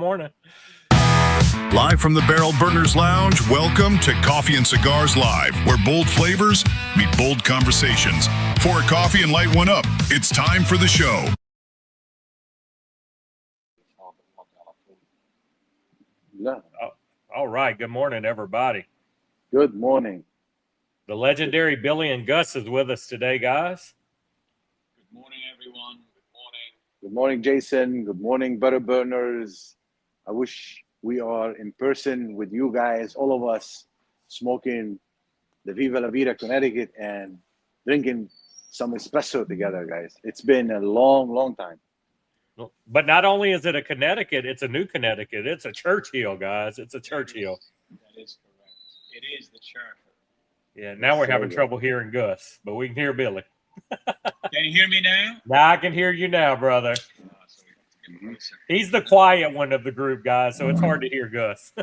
morning. Live from the Barrel Burners Lounge, welcome to Coffee and Cigars Live, where bold flavors meet bold conversations. Pour a coffee and light one up. It's time for the show. All right. Good morning, everybody. Good morning. The legendary Billy and Gus is with us today, guys. Good morning, everyone. Good morning. Good morning, Jason. Good morning, Butter Burners. I wish we are in person with you guys, all of us, smoking the Viva, vida, Connecticut and drinking some espresso together, guys. It's been a long, long time. But not only is it a Connecticut, it's a new Connecticut. It's a Churchill, guys. It's a Churchill. That is correct. It is the Churchill. Yeah, now we're having trouble hearing Gus, but we can hear Billy. Can you hear me now? Now I can hear you now, brother. So we have to get closer. He's the quiet one of the group, guys, so it's hard to hear Gus.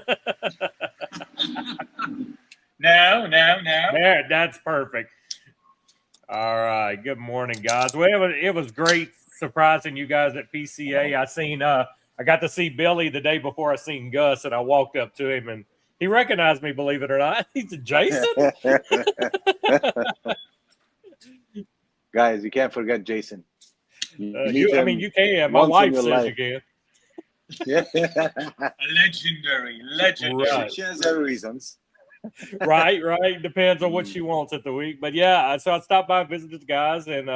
No. There, that's perfect. All right. Good morning, guys. Well, it was great surprising you guys at PCA. I got to see Billy the day before I seen Gus, and I walked up to him, and he recognized me, believe it or not. He's a Jason. Guys, you can't forget Jason. You can. My wife says you can. Yeah. Legendary. Right. She has her reasons. Right. Depends on what she wants at the week. But yeah, so I stopped by and visited the guys and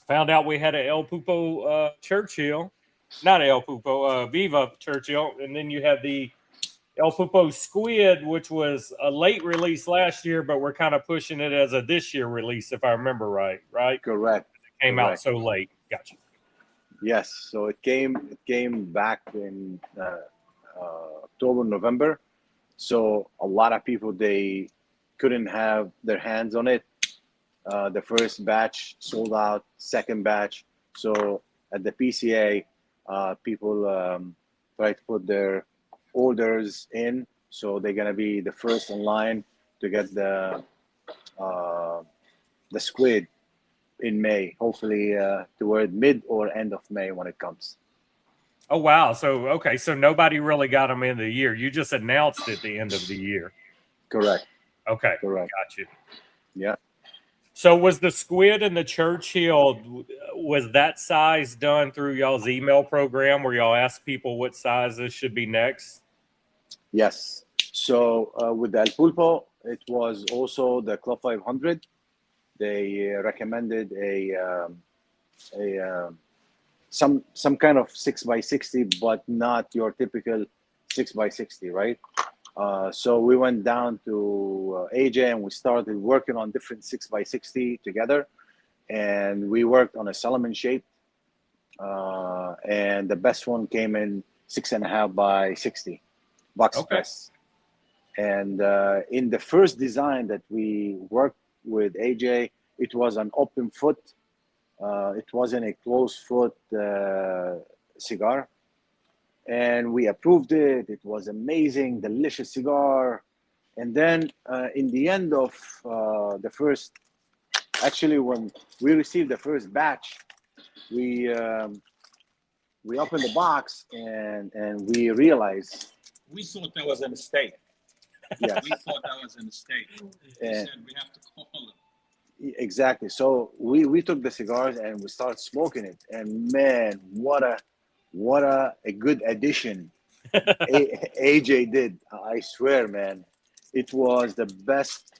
found out we had a El Pupo Churchill. Not El Pupo, Viva Churchill. And then you have the El Pupo Squid, which was a late release last year, but we're kind of pushing it as a this year release, if I remember right? Correct. It came out so late. Gotcha. Yes, so it came back in October, November. So a lot of people, they couldn't have their hands on it. The first batch sold out, second batch. So at the PCA, people try to put their orders in. So they're gonna be the first in line to get the squid in May, hopefully toward mid or end of May when it comes. Oh, wow. So nobody really got them in the year. You just announced at the end of the year. Correct. Okay. Correct. Got you. Yeah. So was the squid and the Churchill, was that size done through y'all's email program where y'all asked people what sizes should be next? Yes. So with the El Pulpo, it was also the Club 500. They recommended some kind of 6x60, but not your typical 6x60, right? So we went down to AJ and we started working on different 6x60 together, and we worked on a Solomon shape, and the best one came in 6.5x60 box press. And in the first design that we worked with AJ, it was an open foot. It wasn't a closed foot cigar. And we approved it. It was amazing, delicious cigar. And then in the end of the first, actually when we received the first batch, we opened the box and we realized. We thought that was a mistake. Yes. We thought that was a mistake. We said we have to call them. Exactly. So we took the cigars and we started smoking it. And man, what a good addition AJ did. I swear, man. It was the best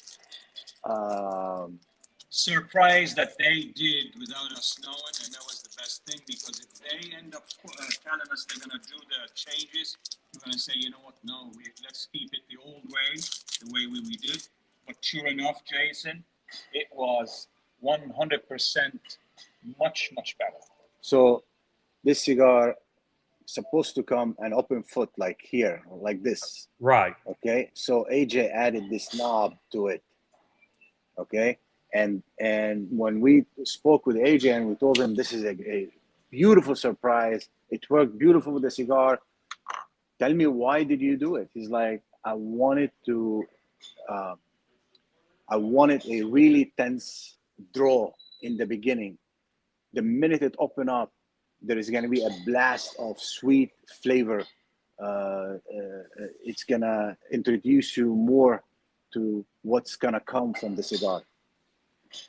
surprise that they did without us knowing, and that was the best thing, because if they end up telling us they're going to do the changes, we're going to say, you know what, no, let's keep it the old way, the way we did. But sure enough, Jason, it was 100% much better. So this cigar supposed to come an open foot like here, like this. Right. Okay. So AJ added this knob to it. Okay. And when we spoke with AJ and we told him this is a beautiful surprise, it worked beautiful with the cigar. Tell me, why did you do it? He's like, I wanted a really tense draw in the beginning. The minute it opened up, there is going to be a blast of sweet flavor. It's going to introduce you more to what's going to come from the cigar.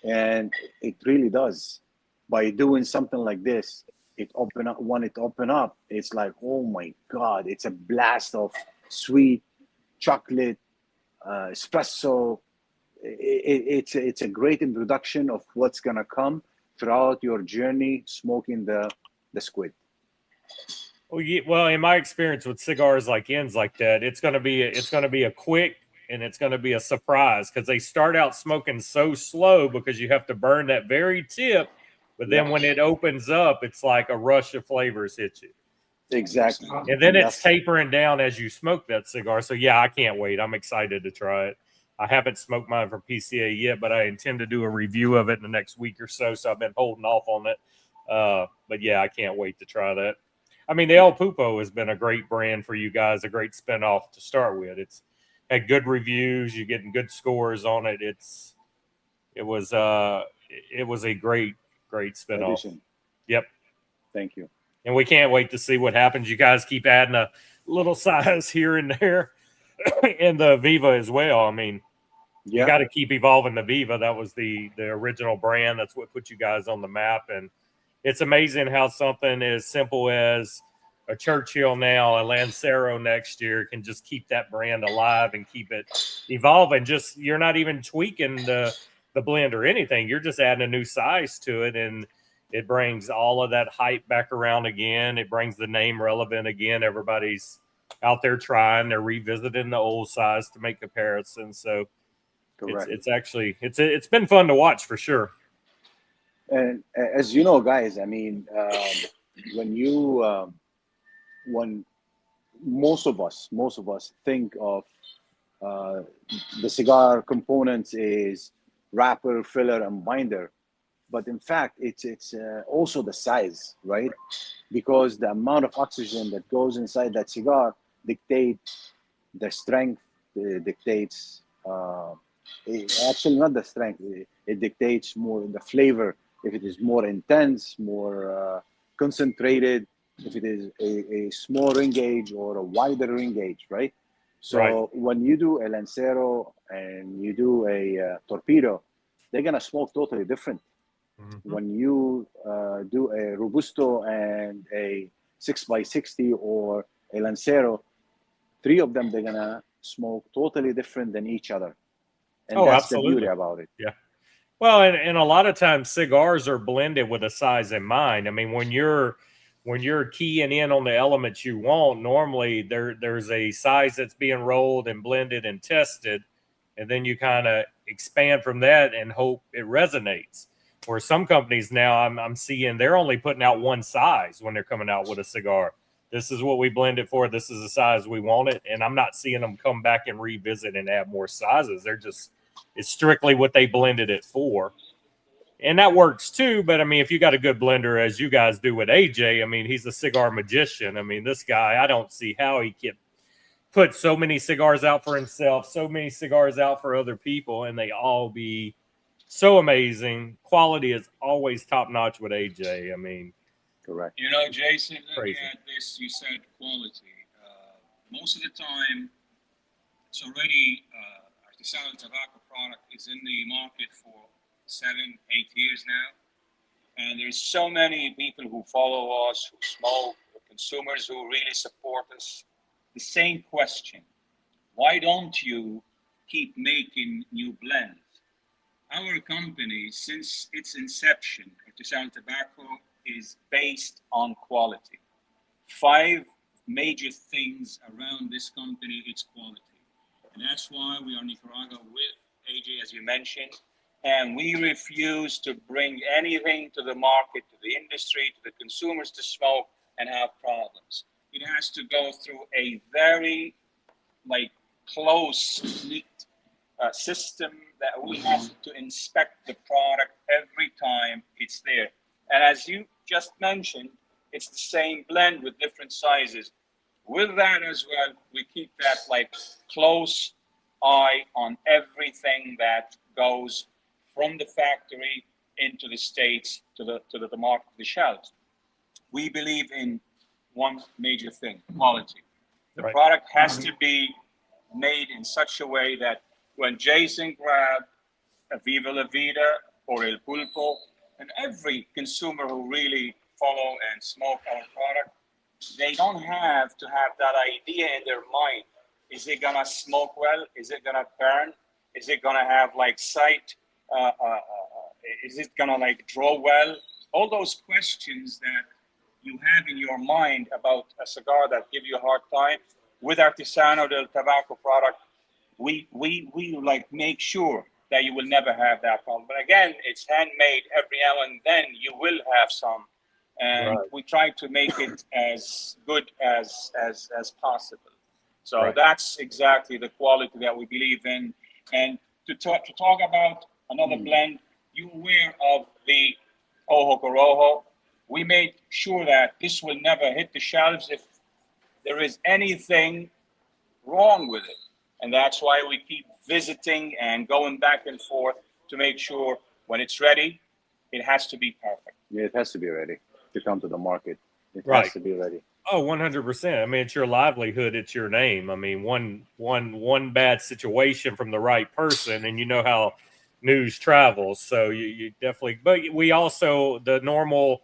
And it really does. By doing something like this, when it open up, it's like, oh my God, it's a blast of sweet chocolate, espresso. It's a great introduction of what's going to come throughout your journey smoking the squid. Well, in my experience with cigars like ends like that, it's going to be a quick, and it's going to be a surprise, because they start out smoking so slow because you have to burn that very tip, but then when it opens up, it's like a rush of flavors hit you. Exactly. And then it's tapering down as you smoke that cigar. So yeah, I can't wait. I'm excited to try it. I haven't smoked mine from PCA yet, but I intend to do a review of it in the next week or so. So I've been holding off on it. But yeah, I can't wait to try that. I mean, the El Pupo has been a great brand for you guys, a great spinoff to start with. It's had good reviews. You're getting good scores on it. It was a great spinoff. Addition. Yep. Thank you. And we can't wait to see what happens. You guys keep adding a little size here and there, and the Viva as well. I mean, you got to keep evolving the Viva. That was the original brand. That's what put you guys on the map. And it's amazing how something as simple as a Churchill now, a Lancero next year, can just keep that brand alive and keep it evolving. Just, you're not even tweaking the blend or anything. You're just adding a new size to it, and it brings all of that hype back around again. It brings the name relevant again. Everybody's out there trying. They're revisiting the old size to make comparisons. So it's been fun to watch for sure. And as you know, guys, I mean, when most of us think of the cigar components is wrapper, filler, and binder. But in fact, it's also the size, right? Because the amount of oxygen that goes inside that cigar dictates the strength, dictates, actually not the strength, it dictates more the flavor. If it is more intense, more concentrated, if it is a small ring gauge or a wider ring gauge, right? So when you do a Lancero and you do a Torpedo, they're going to smoke totally different. Mm-hmm. When you do a Robusto and a 6x60 or a Lancero, three of them, they're going to smoke totally different than each other. And that's absolutely the beauty about it. Yeah. Well, and a lot of times cigars are blended with a size in mind. I mean, when you're keying in on the elements you want, normally there's a size that's being rolled and blended and tested, and then you kind of expand from that and hope it resonates. Where some companies now I'm seeing they're only putting out one size when they're coming out with a cigar. This is what we blended for. This is the size we want it. And I'm not seeing them come back and revisit and add more sizes. It's strictly what they blended it for. And that works too. But I mean, if you got a good blender, as you guys do with AJ, I mean, he's a cigar magician. I mean, this guy, I don't see how he can put so many cigars out for himself, so many cigars out for other people, and they all be so amazing. Quality is always top notch with AJ. I mean, correct. You know, Jason, looking at this, you said quality. Most of the time, it's already Artesano tobacco product is in the market for 7-8 years now, and there's so many people who follow us, who smoke, consumers who really support us. The same question: why don't you keep making new blends? Our company, since its inception, Artesano Tobacco, is based on quality. 5 major things around this company, it's quality. And that's why we are in Nicaragua with AJ, as you mentioned, and we refuse to bring anything to the market, to the industry, to the consumers to smoke and have problems. It has to go through a very close-knit system that we have to inspect the product every time it's there. And as you just mentioned, it's the same blend with different sizes. With that as well, we keep that close eye on everything that goes from the factory into the States to the market, the shelves. we believe in one major thing: quality. The Right. product has to be made in such a way that when Jason grabbed a Viva La Vida or El Pulpo, and every consumer who really follow and smoke our product, they don't have to have that idea in their mind. Is it gonna smoke well? Is it gonna burn? Is it gonna have like sight? Is it gonna like draw well? All those questions that you have in your mind about a cigar that give you a hard time, with Artesano, the tobacco product, we like make sure that you will never have that problem. But again, it's handmade. Every now and then you will have some, and Right. we try to make it as good as possible. So Right. that's exactly the quality that we believe in. And to talk about another blend, you aware of the Ojo Corojo? We made sure that this will never hit the shelves if there is anything wrong with it. And that's why we keep visiting and going back and forth to make sure when it's ready, it has to be perfect. Yeah, it has to be ready to come to the market. It Right. has to be ready. Oh, 100%. I mean, it's your livelihood. It's your name. I mean, one bad situation from the right person, and you know how news travels. So you definitely, but we also, the normal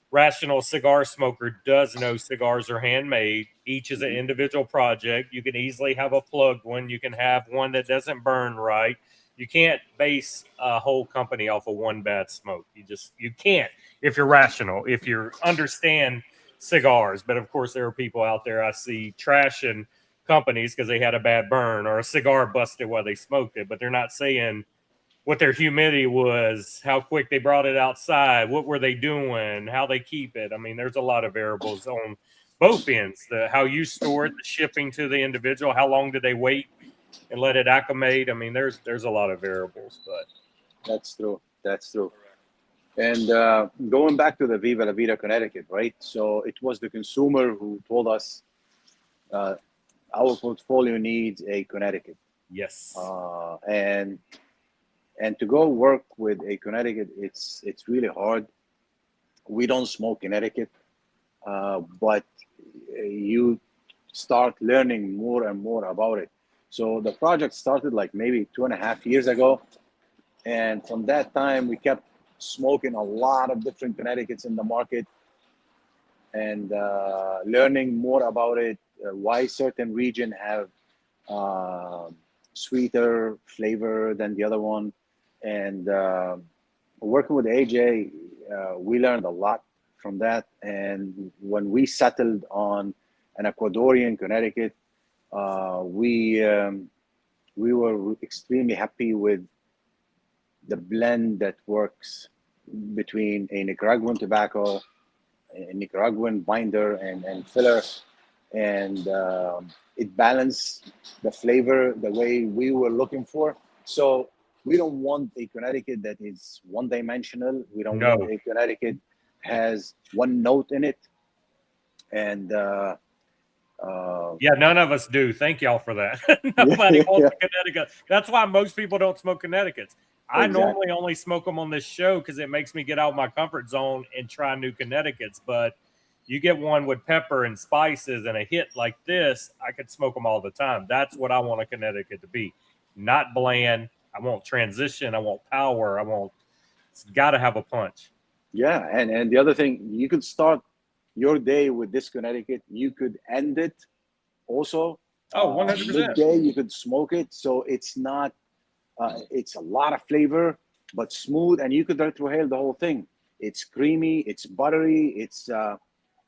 rational cigar smoker does know cigars are handmade. Each is an individual project. You can easily have a plugged one. You can have one that doesn't burn right. You can't base a whole company off of one bad smoke. You can't if you're rational, if you understand cigars. But of course, there are people out there I see trashing companies because they had a bad burn or a cigar busted while they smoked it, but they're not saying what their humidity was, how quick they brought it outside, what were they doing, how they keep it. I mean, there's a lot of variables on both ends. How you store it, the shipping to the individual, how long did they wait and let it acclimate. I mean, there's a lot of variables, but That's true. That's true. And going back to the Viva La Vida Connecticut, right? So it was the consumer who told us our portfolio needs a Connecticut. yes. And to go work with a Connecticut, it's really hard. We don't smoke Connecticut, but you start learning more and more about it. So the project started like maybe 2.5 years ago. And from that time, we kept smoking a lot of different Connecticut's in the market and learning more about it, why certain region have sweeter flavor than the other one. And working with AJ, we learned a lot from that. And when we settled on an Ecuadorian Connecticut, we were extremely happy with the blend that works between a Nicaraguan tobacco, a Nicaraguan binder and filler, and it balanced the flavor the way we were looking for. So we don't want a Connecticut that is one-dimensional. We don't want a Connecticut has one note in it. And yeah, none of us do. Thank y'all for that. Nobody wants a Connecticut. That's why most people don't smoke Connecticut's. I normally only smoke them on this show because it makes me get out of my comfort zone and try new Connecticut's. But you get one with pepper and spices and a hit like this, I could smoke them all the time. That's what I want a Connecticut to be. Not bland. I want transition. I want power. It's got to have a punch. Yeah, and the other thing, you could start your day with this Connecticut. You could end it also. Oh, 100%. Midday, you could smoke it. So it's not, it's a lot of flavor, but smooth, and you could retrohale the whole thing. It's creamy, it's buttery,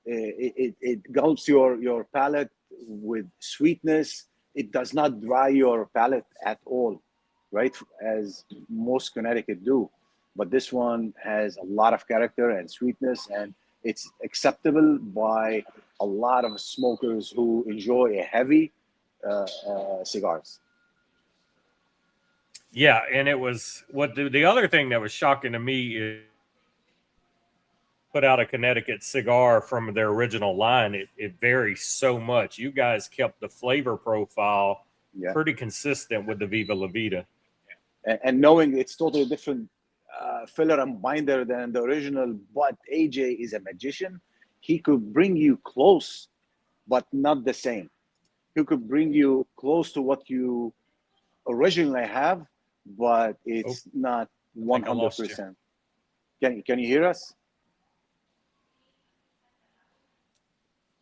it gulps your palate with sweetness. It does not dry your palate at all, right? As most Connecticut do. But this one has a lot of character and sweetness, and it's acceptable by a lot of smokers who enjoy a heavy cigars. Yeah, and it was the other thing that was shocking to me is put out a Connecticut cigar from their original line. It varies so much. You guys kept the flavor profile pretty consistent with the Viva La Vida. And knowing it's totally different filler and binder than the original, but AJ is a magician. he could bring you close, but not the same. He could bring you close to what you originally have, but it's not I think I lost you. 100%. Can you hear us?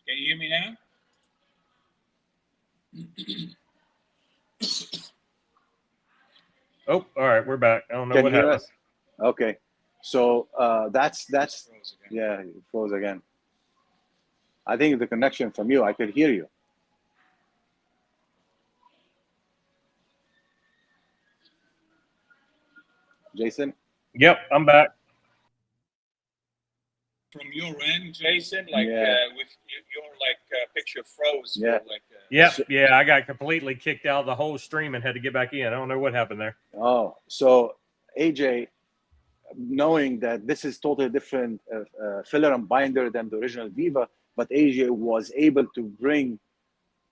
Can you hear me now? Oh, all right, we're back. I don't know Can what you hear happened. us? Okay. So that's Froze again. yeah, it froze again. I think the connection from you, I could hear you. Jason? Yep, I'm back. From your end, Jason, like Yeah. with your picture froze. Yeah. For, like, Yeah, I got completely kicked out of the whole stream and had to get back in. I don't know what happened there. Oh, so AJ, knowing that this is totally different filler and binder than the original Viva, but AJ was able to bring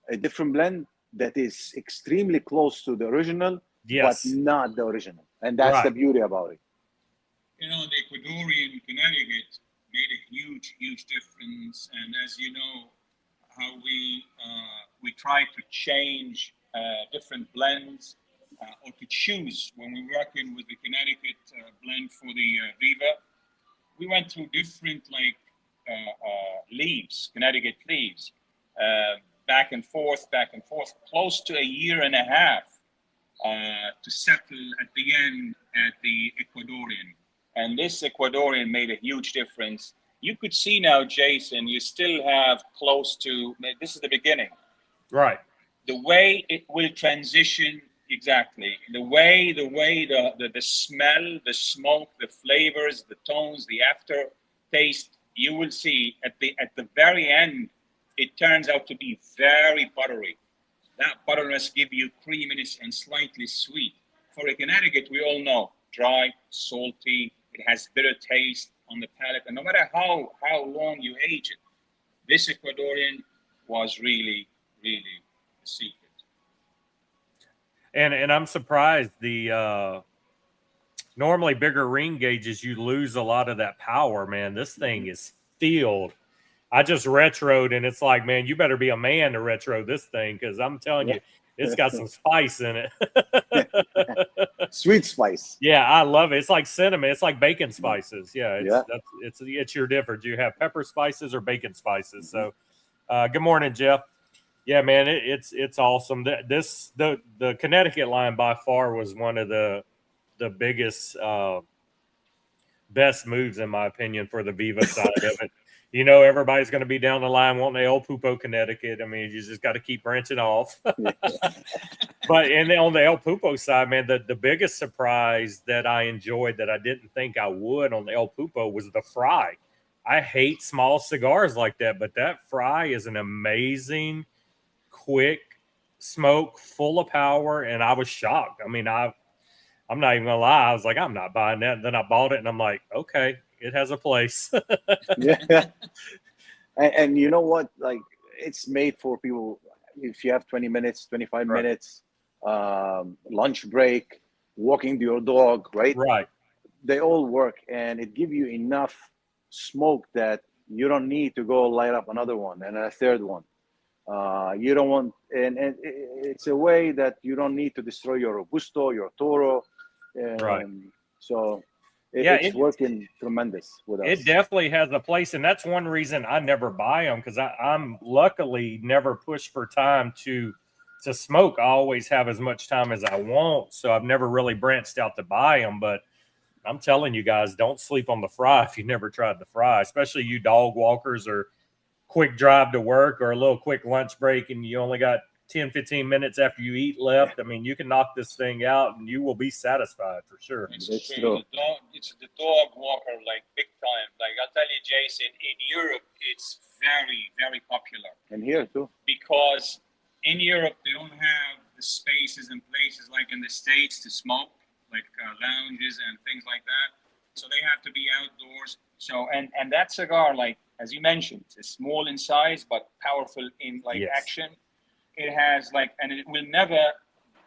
a different blend that is extremely close to the original, Yes. but not the original. And that's the Right. beauty about it. you know, the Ecuadorian Connecticut made a huge difference. And as you know, how we try to change different blends or to choose when we're working with the Connecticut blend for the Viva. We went through different leaves, Connecticut leaves, back and forth, close to a year and a half to settle at the end at the Ecuadorian. And this Ecuadorian made a huge difference. You could see now, Jason, you still have close to, this is the beginning. Right. The way it will transition, exactly. The way the smell, the smoke, the flavors, the tones, the aftertaste, you will see at the very end, it turns out to be very buttery. That butteriness gives you creaminess and slightly sweet. For a Connecticut, we all know, dry, salty, it has bitter taste on the palate. And no matter how long you age it, this Ecuadorian was really the secret. And I'm surprised the normally bigger ring gauges, you lose a lot of that power, man. This thing is filled. I just retroed, and it's like, man, you better be a man to retro this thing, because I'm telling you, it's got some spice in it. Sweet spice. Yeah, I love it. It's like cinnamon. It's like bacon spices. Yeah, it's your difference. You have pepper spices or bacon spices. So, good morning, Jeff. Yeah, man, it's awesome. The Connecticut line by far was one of the biggest, best moves in my opinion for the Viva side of it. You know, everybody's going to be down the line wanting the El Pupo Connecticut. I mean, you just got to keep branching off. But on the El Pupo side, man, the biggest surprise that I enjoyed that I didn't think I would on the El Pupo was the fry. I hate small cigars like that, but that fry is an amazing, quick smoke, full of power, and I was shocked. I mean, I'm not even gonna lie. I was like, I'm not buying that. And then I bought it, and I'm like, okay, it has a place. Yeah. And you know what? Like, it's made for people. If you have 20 minutes, 25 Right. minutes, lunch break, walking your dog, right? Right. They all work, and it gives you enough smoke that you don't need to go light up another one and a third one. You don't want, and it's a way that you don't need to destroy your Robusto, your Toro. Right. So Yeah, it's working tremendous with us. It definitely has a place, and that's one reason I never buy them, because I'm luckily never pushed for time to smoke. I always have as much time as I want, so I've never really branched out to buy them. But I'm telling you guys, don't sleep on the fry if you never tried the fry, especially you dog walkers or quick drive to work or a little quick lunch break and you only got 10-15 minutes after you eat left. I mean, you can knock this thing out and you will be satisfied for sure. It's true. It's the dog walker, like big time. Like I'll tell you, Jason, in Europe, it's very popular. And here too. Because in Europe, they don't have the spaces and places like in the States to smoke, like lounges and things like that. So they have to be outdoors. So, and that cigar, like, as you mentioned, it's small in size, but powerful in action. It has and it will never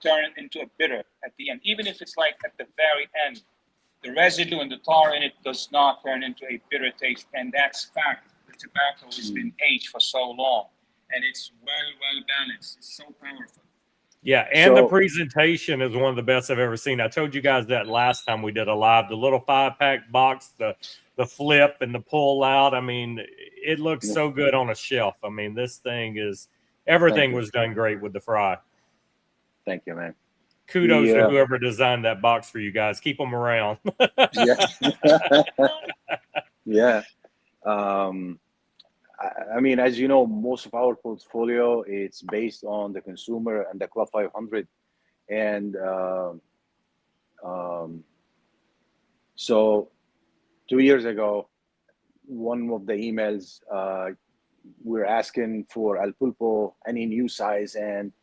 turn into a bitter at the end. Even if it's like at the very end, the residue and the tar in it does not turn into a bitter taste. And that's fact. tobacco has been aged for so long, and it's well balanced. It's so powerful. Yeah, and the presentation is one of the best I've ever seen. I told you guys that last time we did a live. The little 5-pack box, the flip and the pull out. I mean, it looks so good on a shelf. I mean, this thing is everything was done great with the fry. Thank you, man. Kudos to whoever designed that box for you guys. Keep them around. Yeah. I mean, as you know, most of our portfolio, it's based on the consumer and the Club 500. And so 2 years ago, one of the emails, we're asking for El Pulpo, any new size, and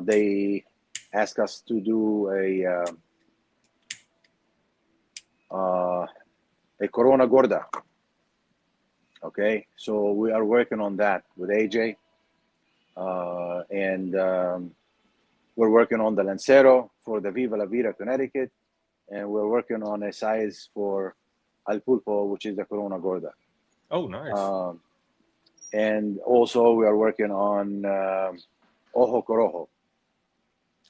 they asked us to do a Corona Gorda. Okay, so we are working on that with AJ, and we're working on the Lancero for the Viva La Vida, Connecticut, and we're working on a size for El Pulpo, which is the Corona Gorda. Oh, nice. And also we are working on Ojo Corojo.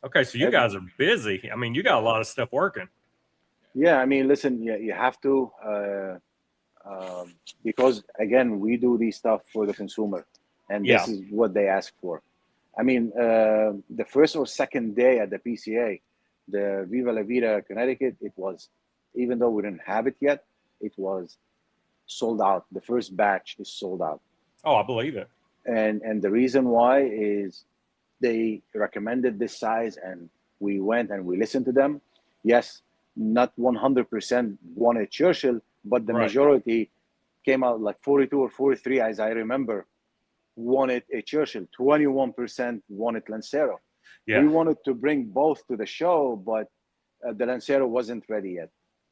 Okay, so you guys are busy. I mean, you got a lot of stuff working. Yeah, I mean, listen, you have to. Because again, we do these stuff for the consumer, and this is what they ask for. I mean, the first or second day at the PCA, the Viva La Vida Connecticut, it was, even though we didn't have it yet, it was sold out. The first batch is sold out. Oh, I believe it. And the reason why is they recommended this size, and we went and we listened to them. Yes, not 100% wanted Churchill, but the majority came out like 42 or 43, as I remember, wanted a Churchill. 21% wanted Lancero. Yeah. We wanted to bring both to the show, but the Lancero wasn't ready yet.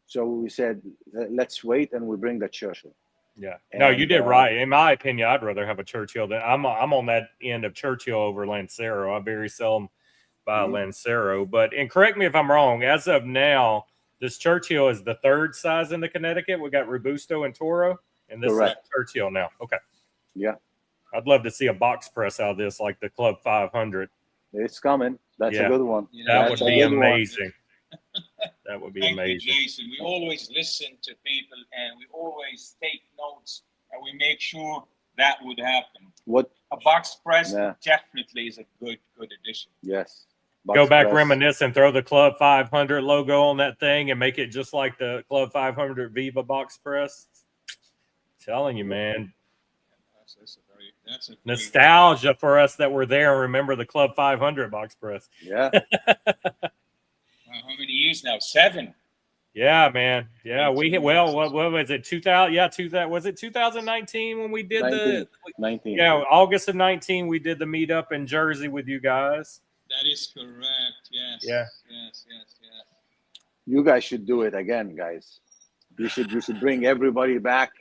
So we said, let's wait, and we bring the Churchill. Yeah. No, you did right. In my opinion, I'd rather have a Churchill than I'm on that end of Churchill over Lancero. I very seldom buy a Lancero. And correct me if I'm wrong, as of now, this Churchill is the third size in the Connecticut. We got Robusto and Toro, and this is Churchill now. Okay. Yeah. I'd love to see a box press out of this, like the Club 500. It's coming. That's a good one. That would be amazing. That would be Thank amazing. You, Jason. We always listen to people, and we always take notes, and we make sure that would happen. A box press definitely is a good addition. Yes. Go back, reminisce, and throw the Club 500 logo on that thing and make it just like the Club 500 Viva box press. Telling you, man. That's a nostalgia for us that were there and remember the Club 500 box press. Yeah. How many years now? 7. Yeah, man. Yeah, what was it? 2000? Yeah, 2000. Was it 2019 when we did 19. Yeah, August of 19 we did the meetup in Jersey with you guys. That is correct. Yes. Yeah. Yes. You guys should do it again, guys. You should bring everybody back.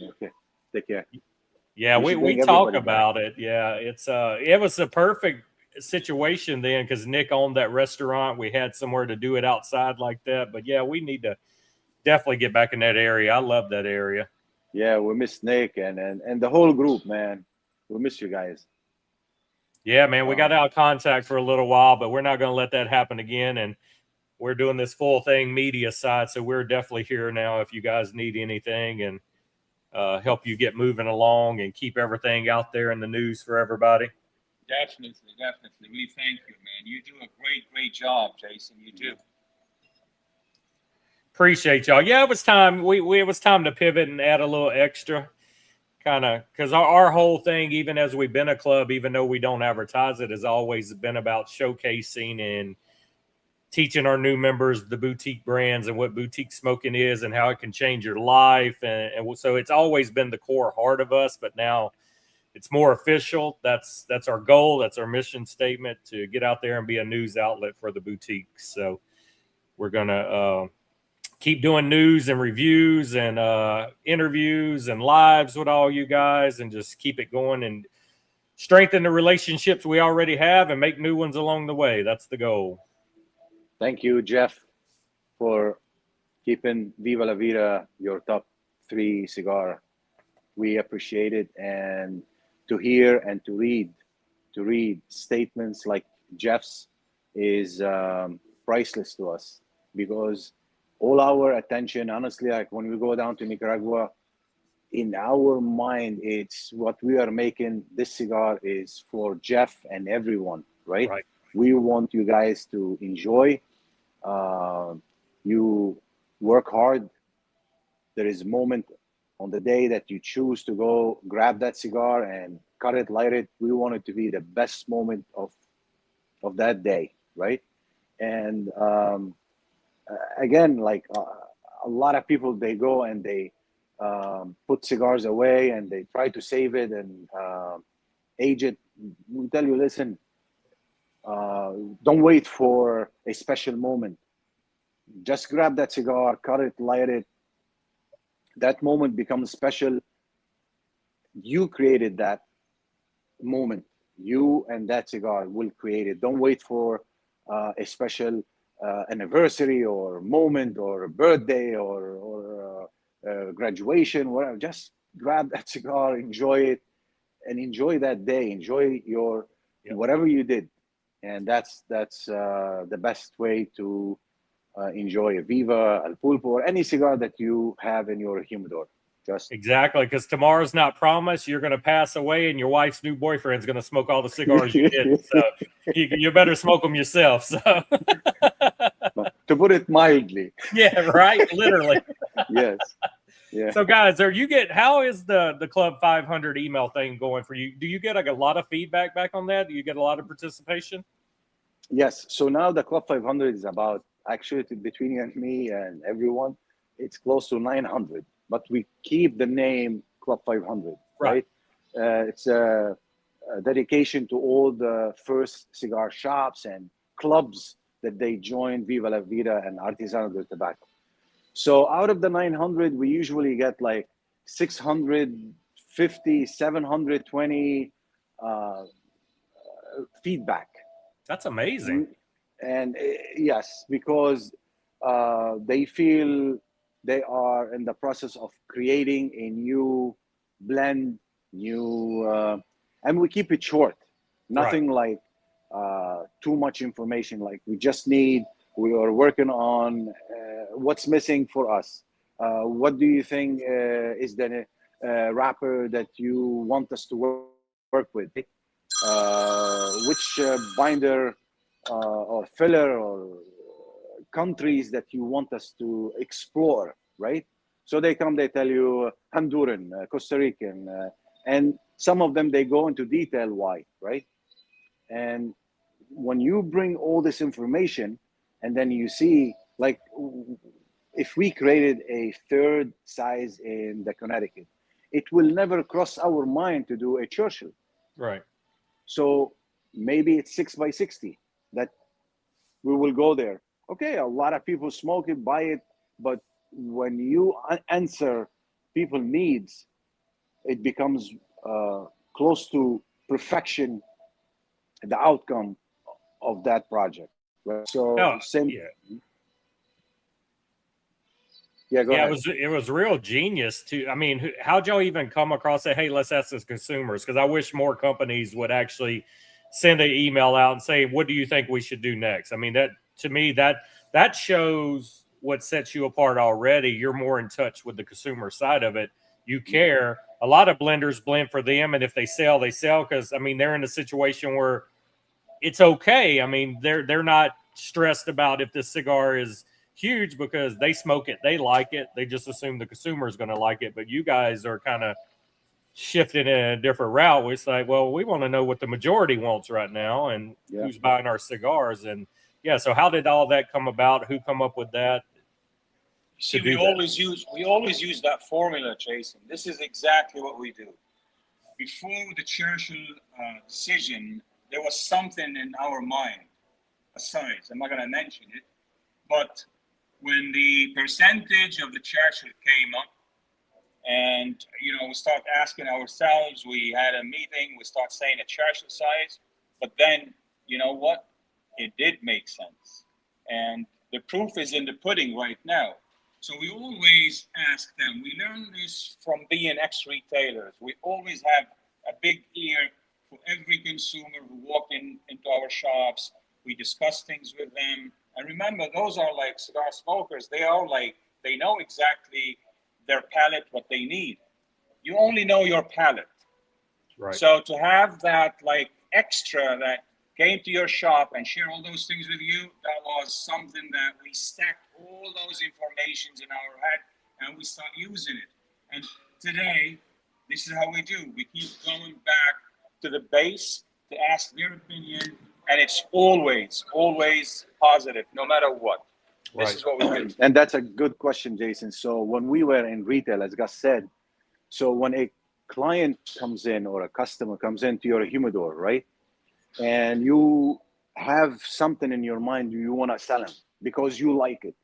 Okay. Take care. Yeah, we talk about it. Yeah, it was a perfect situation then because Nick owned that restaurant. We had somewhere to do it outside like that. But yeah, we need to definitely get back in that area. I love that area. Yeah, we miss Nick and the whole group, man. We miss you guys. Yeah, man, we got out of contact for a little while, but we're not going to let that happen again. And we're doing this full thing media side, so we're definitely here now if you guys need anything and help you get moving along and keep everything out there in the news for everybody. Definitely. We thank you, man. You do a great job, Jason. You do. Appreciate y'all. Yeah, it was time. It was time to pivot and add a little extra. Kind of because our whole thing, even as we've been a club, even though we don't advertise it, has always been about showcasing and teaching our new members the boutique brands and what boutique smoking is and how it can change your life. And so it's always been the core heart of us, but now it's more official. That's our goal. That's our mission statement, to get out there and be a news outlet for the boutiques. So we're going to keep doing news and reviews and interviews and lives with all you guys and just keep it going and strengthen the relationships we already have and make new ones along the way. That's the goal. Thank you, Jeff, for keeping Viva La Vida your top 3 cigar We appreciate it, and to hear and to read statements like Jeff's is priceless to us, because all our attention, honestly, like when we go down to Nicaragua, in our mind, it's what we are making. This cigar is for Jeff and everyone, right? Right. We want you guys to enjoy. You work hard. There is a moment on the day that you choose to go grab that cigar and cut it, light it. We want it to be the best moment of that day, right? And again, like a lot of people, they go and they put cigars away and they try to save it and age it. We tell you, listen, don't wait for a special moment. Just grab that cigar, cut it, light it. That moment becomes special. You created that moment. You and that cigar will create it. Don't wait for a special anniversary or moment or a birthday or graduation, whatever. Just grab that cigar, enjoy it, and enjoy that day. Enjoy your whatever you did, and that's the best way to enjoy a Viva, El Pulpo, or any cigar that you have in your humidor. Just Exactly, because tomorrow's not promised. You're going to pass away, and your wife's new boyfriend's going to smoke all the cigars you did. So you better smoke them yourself. So to put it mildly. Yeah, right. Literally. Yes. Yeah. So guys, how is the Club 500 email thing going for you? Do you get like a lot of feedback back on that? Do you get a lot of participation? Yes. So now the Club 500 is about, actually, between you and me and everyone, it's close to 900. But we keep the name Club 500, right? It's a dedication to all the first cigar shops and clubs that they joined, Viva la Vida and Artesano del Tobacco. So out of the 900, we usually get like 650, 720 feedback. That's amazing. And yes, because they feel they are in the process of creating a new blend, and we keep it short. Nothing like too much information. Like we are working on what's missing for us. What do you think is the wrapper that you want us to work with? Which binder or filler or countries that you want us to explore, right? So they come, they tell you Honduran, Costa Rican, and some of them, they go into detail why, right? And when you bring all this information and then you see, like, if we created a third size in the Connecticut, it will never cross our mind to do a Churchill. Right. So maybe it's 6x60 that we will go there. Okay, a lot of people smoke it, buy it, but when you answer people's needs, it becomes close to perfection, the outcome of that project. Right? So same. Yeah, go ahead. It was real genius too. I mean, how'd y'all even come across it? Hey, let's ask the consumers, because I wish more companies would actually send an email out and say, what do you think we should do next? I mean, that to me, that shows what sets you apart already. You're more in touch with the consumer side of it. You care. A lot of blenders blend for them, and if they sell, they sell, because I mean, they're in a situation where it's okay. I mean, they're not stressed about if this cigar is huge, because they smoke it, they like it, they just assume the consumer is going to like it. But you guys are kind of shifting in a different route. It's like, well, we want to know what the majority wants right now and who's buying our cigars. And so how did all that come about? Who come up with that? See, we always use that formula, Jason. This is exactly what we do. Before the Churchill decision, there was something in our mind, a size. I'm not going to mention it, but when the percentage of the Churchill came up, and we start asking ourselves, we had a meeting, we start saying a Churchill size, but then you know what? It did make sense, and the proof is in the pudding right now. So we always ask them. We learn this from being ex-retailers. We always have a big ear for every consumer who walk into our shops. We discuss things with them. And remember, those are like cigar smokers. They know exactly their palate, what they need. You only know your palate. Right. So to have that like extra that came to your shop and share all those things with you, that was something that we stacked all those informations in our head and we start using it. And today, this is how we do. We keep going back to the base to ask their opinion, and it's always positive, no matter what. Right. This is what we do. And that's a good question, Jason. So when we were in retail, as Gus said, so when a client comes in or a customer comes into your humidor, right? And you have something in your mind you want to sell him because you like it.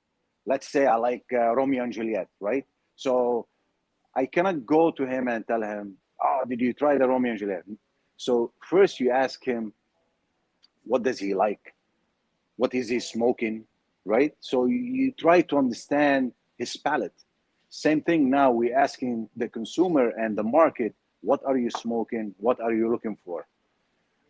Let's say I like Romeo and Juliet, right? So I cannot go to him and tell him, oh, did you try the Romeo and Juliet? So first you ask him, what does he like? What is he smoking, right? So you try to understand his palate. Same thing now, we're asking the consumer and the market, what are you smoking? What are you looking for?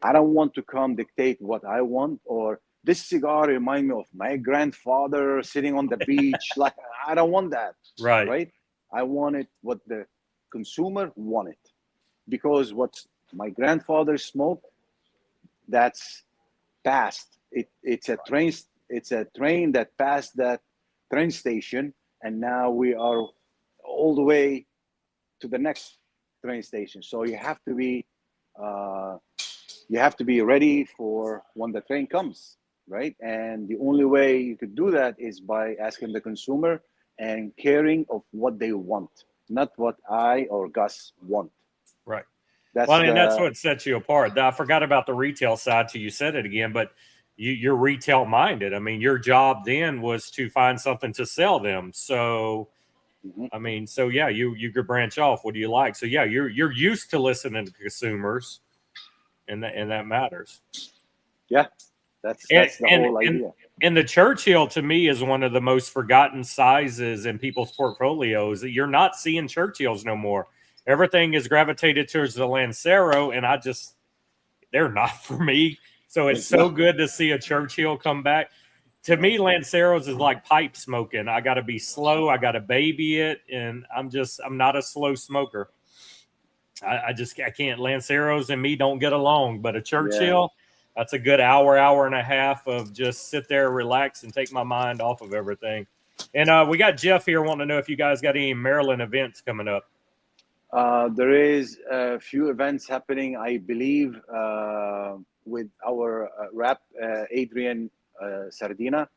I don't want to come dictate what I want, or this cigar remind me of my grandfather sitting on the beach. Like, I don't want that, right? I want it what the consumer wanted, because what my grandfather smoked, that's past. It's a train that passed that train station, and now we are all the way to the next train station. So you have to be ready for when the train comes, right? And the only way you could do that is by asking the consumer and caring of what they want, not what I or Gus want. Right. That's what sets you apart. I forgot about the retail side till you said it again, but you're retail minded. I mean, your job then was to find something to sell them. So, I mean, so yeah, you could branch off. What do you like? So yeah, you're used to listening to consumers, and that matters. Yeah, that's the whole idea. And the Churchill to me is one of the most forgotten sizes in people's portfolios. You're not seeing Churchills no more. Everything is gravitated towards the Lancero, and they're not for me. So it's so good to see a Churchill come back. To me, Lanceros is like pipe smoking. I got to be slow. I got to baby it, and I'm not a slow smoker. I can't. Lanceros and me don't get along, but a Churchill, that's a good hour and a half of just sit there, relax, and take my mind off of everything. And we got Jeff here wanting to know if you guys got any Maryland events coming up. There is a few events happening, I believe, with our rep, Adrian Sardina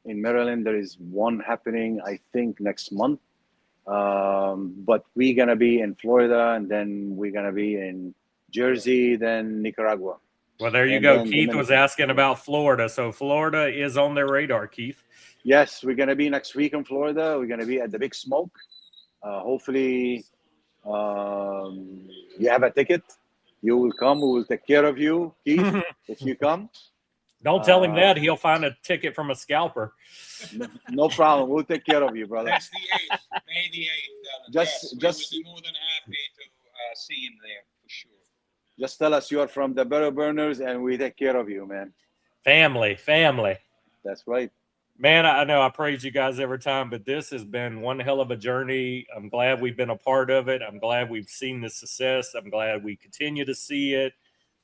in Maryland. There is one happening, I think, next month. But we're going to be in Florida, and then we're going to be in Jersey, then Nicaragua. Well, there you go. Keith was asking about Florida. So Florida is on their radar, Keith. Yes, we're going to be next week in Florida. We're going to be at the Big Smoke. Hopefully, you have a ticket. You will come. We will take care of you, Keith, if you come. Don't tell him that. He'll find a ticket from a scalper. No problem. We'll take care of you, brother. That's the 8th, May the 8th. We would be more than happy to see him there, for sure. Just tell us you are from the Barrel Burners, and we take care of you, man. Family. That's right. Man, I know I praise you guys every time, but this has been one hell of a journey. I'm glad we've been a part of it. I'm glad we've seen the success. I'm glad we continue to see it.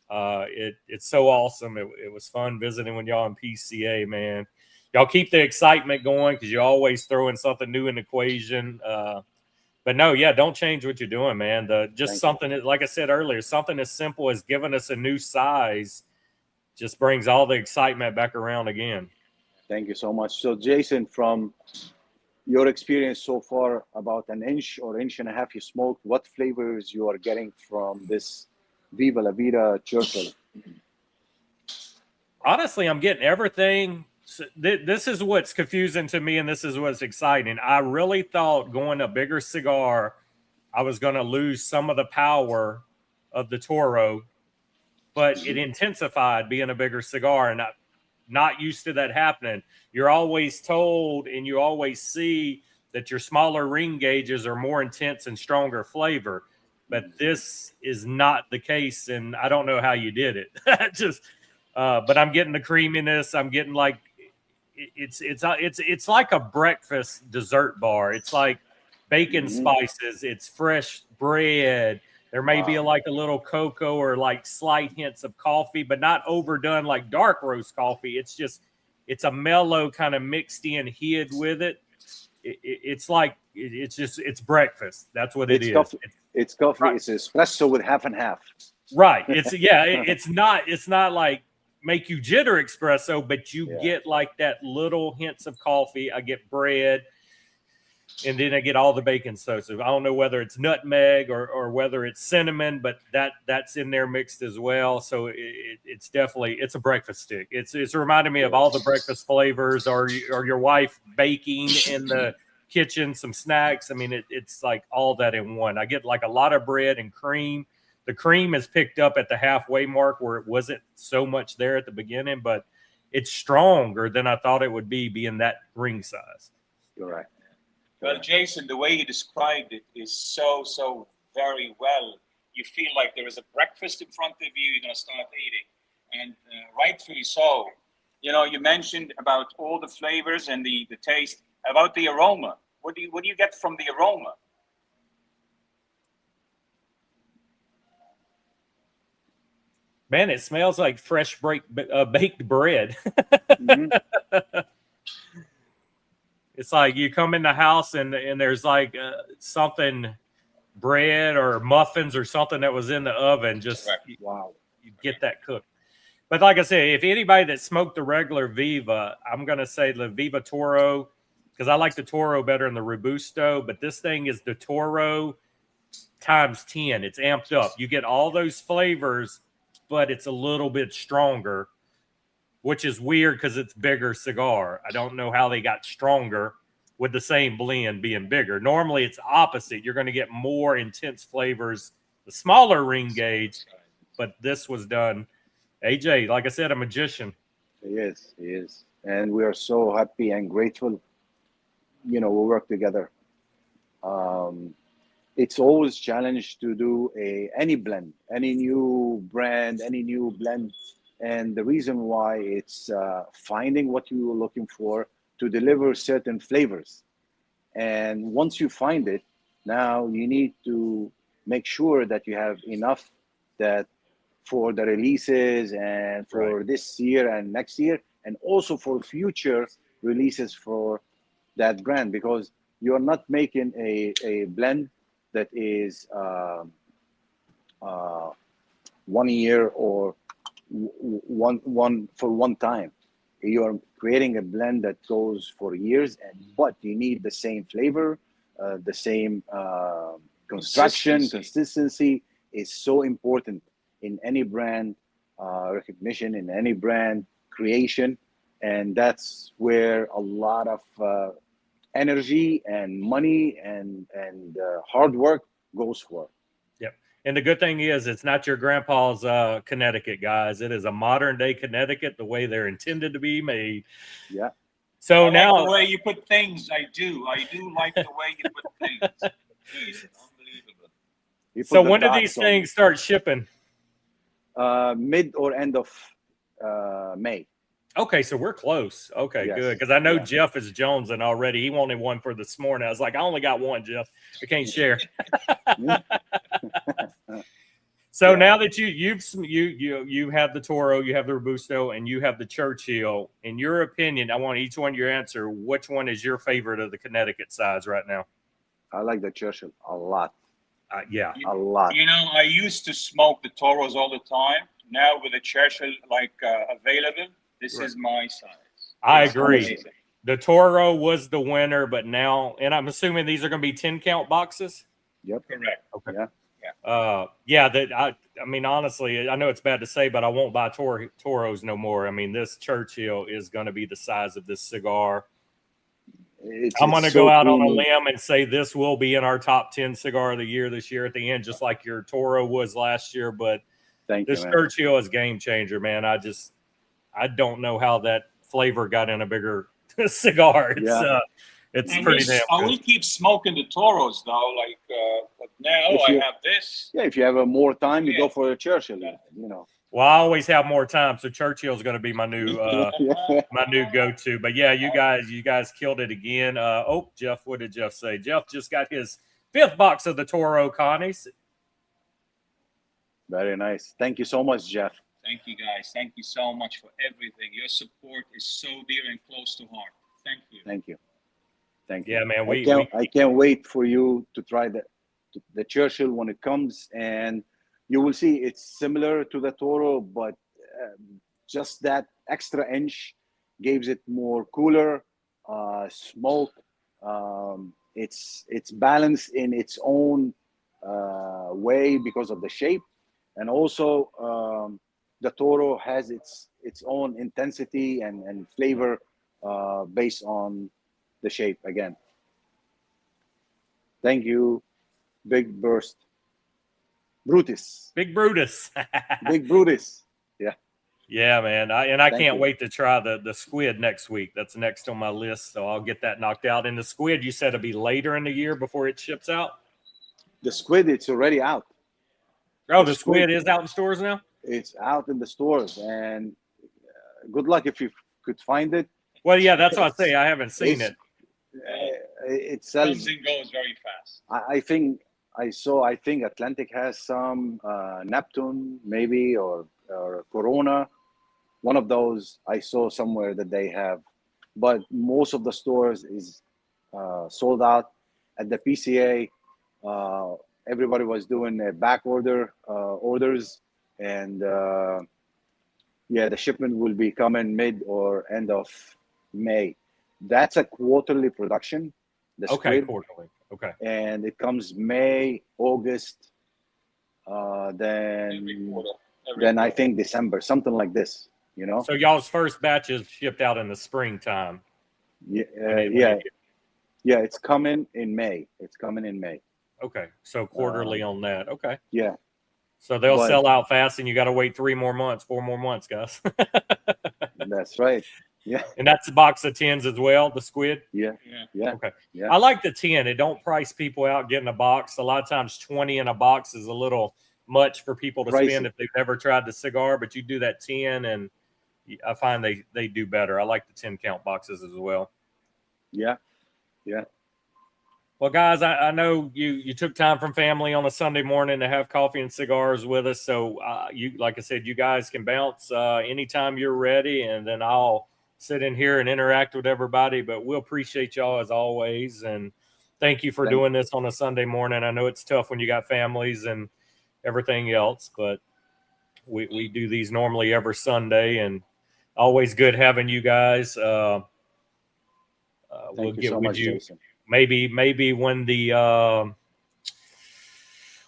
It's so awesome. It was fun visiting with y'all in PCA, man. Y'all keep the excitement going because you're always throwing something new in the equation. But no, yeah, don't change what you're doing, man. Like I said earlier, something as simple as giving us a new size just brings all the excitement back around again. Thank you so much. So, Jason, from your experience so far, about an inch or inch and a half you smoked, what flavors you are getting from this Viva La Vida Churchill? Honestly, I'm getting everything. This is what's confusing to me, and this is what's exciting. I really thought going a bigger cigar, I was going to lose some of the power of the Toro, but it intensified being a bigger cigar, and I'm not used to that happening. You're always told and you always see that your smaller ring gauges are more intense and stronger flavor. But this is not the case, and I don't know how you did it. But I'm getting the creaminess. I'm getting like it's like a breakfast dessert bar. It's like bacon spices. It's fresh bread. There may be like a little cocoa or like slight hints of coffee, but not overdone like dark roast coffee. It's a mellow kind of mixed in hid with it. It's breakfast. That's what it is. Coffee. It's coffee. Right. It's espresso with half and half. Right. It's not like make you jitter espresso, but you get like that little hints of coffee. I get bread, and then I get all the bacon sauce. I don't know whether it's nutmeg or whether it's cinnamon, but that's in there mixed as well. So it's definitely a breakfast stick. It's reminding me of all the breakfast flavors, or your wife baking in the kitchen, some snacks. I mean, it's like all that in one. I get like a lot of bread and cream. The cream is picked up at the halfway mark where it wasn't so much there at the beginning, but it's stronger than I thought it would be being that ring size. You're right. Well, Jason, the way you described it is so very well. You feel like there is a breakfast in front of you. You're going to start eating, and rightfully so. You know, you mentioned about all the flavors and the taste. About the aroma, what do you get from the aroma? Man, it smells like fresh baked bread. It's like you come in the house and there's like something, bread or muffins or something that was in the oven. Just wow, you get that cooked. But like I said, if anybody that smoked the regular Viva, I'm gonna say the Viva Toro, because I like the Toro better than the Robusto. But this thing is the Toro times 10. It's amped up. You get all those flavors, but it's a little bit stronger, which is weird because it's bigger cigar. I don't know how they got stronger with the same blend being bigger. Normally it's opposite. You're going to get more intense flavors, the smaller ring gauge, but this was done. AJ, like I said, a magician. He is. And we are so happy and grateful. You know, we work together. It's always challenge to do any blend, any new brand, any new blend. And the reason why it's finding what you're looking for to deliver certain flavors. And once you find it, now you need to make sure that you have enough that for the releases and for this year and next year, and also for future releases for that brand, because you're not making a blend that is 1 year or one for one time. You're creating a blend that goes for years, but you need the same flavor, the same construction, consistency is so important in any brand recognition, in any brand creation, and that's where a lot of energy and money and hard work goes for. Yep. And the good thing is it's not your grandpa's Connecticut, guys. It is a modern day Connecticut, the way they're intended to be made. Yeah. So I now like the way you put things. I do like the way you put things. Jeez, unbelievable. So when do these things start shipping? Mid or end of May. Okay, so we're close. Okay, Yes. good. Because I know Jeff is jonesing already. He wanted one for this morning. I was like, I only got one, Jeff. I can't share. So now that you have the Toro, you have the Robusto, and you have the Churchill. In your opinion, I want each one your answer. Which one is your favorite of the Connecticut size right now? I like the Churchill a lot. A lot. You know, I used to smoke the Toros all the time. Now with the Churchill available, this is my size. I agree. The Toro was the winner, but now, and I'm assuming these are going to be 10 count boxes. Yep. Correct. Okay. Yeah. I mean, honestly, I know it's bad to say, but I won't buy Toros no more. I mean, this Churchill is going to be the size of this cigar. I'm going to go out on a limb and say this will be in our top 10 cigar of the year this year at the end, just like your Toro was last year. But this Churchill is game changer, man. I don't know how that flavor got in a bigger cigar. It's And pretty damn I good. will keep smoking the Toros though. Like, but now If I you- have this. Yeah, if you have more time, you Yeah. go for a Churchill. Yeah. You know. Well, I always have more time, so Churchill's going to be my new Yeah. my new go-to. But yeah, you guys killed it again. Jeff, what did Jeff say? Jeff just got his 5th box of the Toro Connies. Very nice. Thank you so much, Jeff. Thank you, guys. Thank you so much for everything. Your support is so dear and close to heart. Thank you. Thank you. Thank you. Yeah, man, I can't wait for you to try the Churchill when it comes, and you will see it's similar to the Toro, but just that extra inch gives it more cooler smoke. It's balanced in its own way because of the shape, and also the Toro has its own intensity and flavor based on the shape again. Thank you, Big Burst. Brutus. Big Brutus. Big Brutus. Yeah. Yeah, man. I Thank can't you. wait to try the squid next week. That's next on my list, so I'll get that knocked out. And the squid, you said it'll be later in the year before it ships out? The squid, it's already out. Oh, the squid is out in stores now? It's out in the stores, and good luck if you could find it. Well, yeah, that's what I say. I haven't seen it. It sells. Comes and goes very fast. I think Atlantic has some Neptune maybe or Corona. One of those I saw somewhere that they have, but most of the stores is sold out. At the PCA, everybody was doing a back orders, and yeah, the shipment will be coming mid or end of May. That's a quarterly production. The Okay, squid, quarterly. Okay. and it comes May, August, Every then quarter. I think December, something like this. You know? So y'all's first batch is shipped out in the springtime. Yeah, yeah. It's coming in May. Okay, so quarterly on that. Okay. Yeah. So they'll But- sell out fast, and you got to wait 4 more months, guys. That's right. Yeah. And that's a box of 10s as well, the squid. Yeah. Yeah. Yeah. Okay. Yeah. I like the 10. It don't price people out getting a box. A lot of times 20 in a box is a little much for people to Pricey. spend if they've never tried the cigar, but you do that 10 and I find they do better. I like the 10 count boxes as well. Yeah. Yeah. Well, guys, I know you took time from family on a Sunday morning to have coffee and cigars with us. So you, like I said, you guys can bounce anytime you're ready, and then I'll sit in here and interact with everybody. But we'll appreciate y'all as always, and thank you for doing this on a Sunday morning. I know it's tough when you got families and everything else, but we do these normally every Sunday, and always good having you guys. We'll Thank you get so with much, you. Jason. Maybe when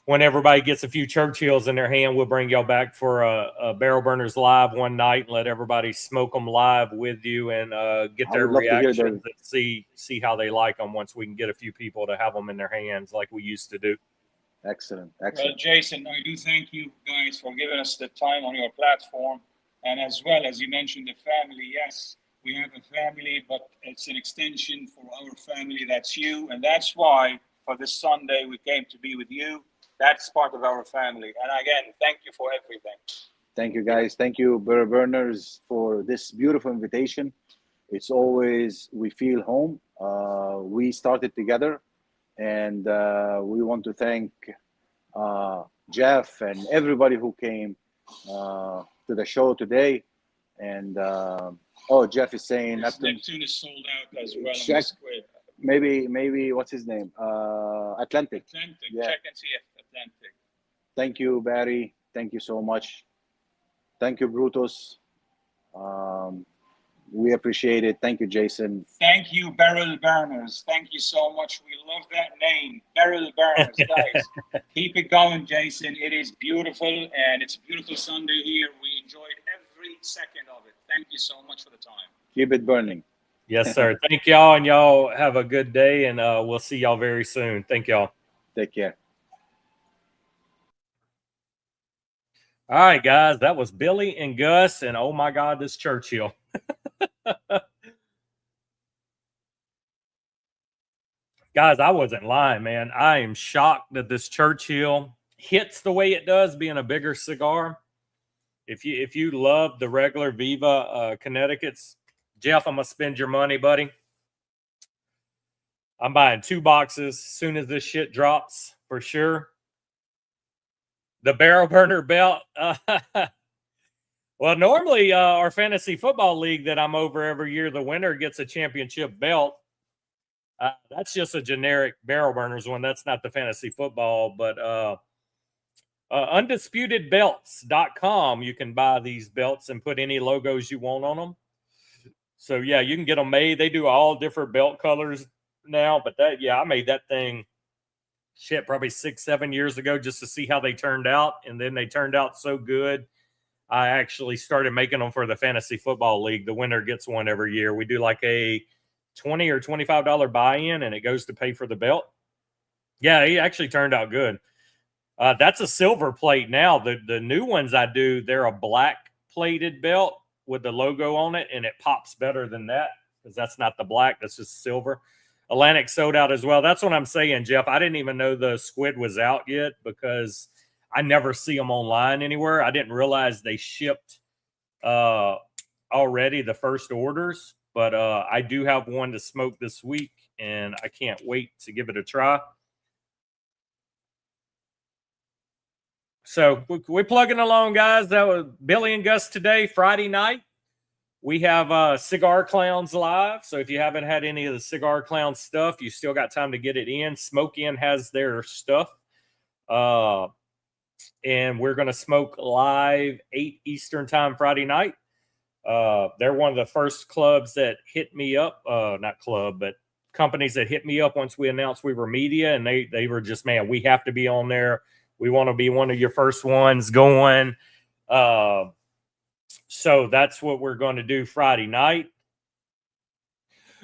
when everybody gets a few Churchills in their hand, we'll bring y'all back for a Barrel Burners live one night and let everybody smoke them live with you and get I their would love to hear reactions and see how they like them once we can get a few people to have them in their hands like we used to do. Excellent. Well, Excellent. Jason, I do thank you guys for giving us the time on your platform. And as well as you mentioned, the family. Yes, we have a family, but it's an extension for our family. That's you. And that's why for this Sunday, we came to be with you. That's part of our family. And again, thank you for everything. Thank you, guys. Thank you, Barrel Burners, for this beautiful invitation. It's always, we feel home. We started together, and we want to thank Jeff and everybody who came to the show today. And Jeff is saying Neptune is sold out as well. Check. Maybe what's his name? Atlantic. Yeah. Check and see if Atlantic. Thank you, Barry. Thank you so much. Thank you, Brutus. We appreciate it. Thank you, Jason. Thank you, Barrel Burners. Thank you so much. We love that name, Barrel Burners, guys. Keep it going, Jason. It is beautiful, and it's a beautiful Sunday here. We enjoyed every second of it. Thank you so much for the time. Keep it burning. Yes, sir. Thank y'all, and y'all have a good day, and we'll see y'all very soon. Thank y'all. Take care. All right, guys, that was Billy and Gus, and oh my God, this Churchill. Guys, I wasn't lying, man. I am shocked that this Churchill hits the way it does, being a bigger cigar. If you love the regular Viva Connecticut's, Jeff, I'm gonna spend your money, buddy. I'm buying 2 boxes as soon as this shit drops for sure. The barrel burner belt. Well, normally our fantasy football league that I'm over every year, the winner gets a championship belt. That's just a generic barrel burners one. That's not the fantasy football, but undisputedbelts.com, you can buy these belts and put any logos you want on them. So yeah, you can get them made. They do all different belt colors now, but I made that thing shit probably 6-7 years ago just to see how they turned out, and then they turned out so good I actually started making them for the fantasy football league. The winner gets one every year. We do like a $20 or $25 buy-in, and it goes to pay for the belt. Yeah, he actually turned out good. That's a silver plate now. The new ones I do, they're a black plated belt with the logo on it, and it pops better than that because that's not the black. That's just silver. Atlantic sold out as well. That's what I'm saying, Jeff. I didn't even know the squid was out yet because I never see them online anywhere. I didn't realize they shipped already the first orders. But I do have one to smoke this week, and I can't wait to give it a try. So we're plugging along, guys. That was Billy and Gus today, Friday night. We have Cigar Clowns live. So if you haven't had any of the Cigar Clown stuff, you still got time to get it in. Smoke In has their stuff. And we're going to smoke live 8 Eastern time Friday night. They're one of the first clubs that hit me up, not club, but companies that hit me up once we announced we were media, and they were just, man, we have to be on there. We want to be one of your first ones going. So that's what we're going to do Friday night.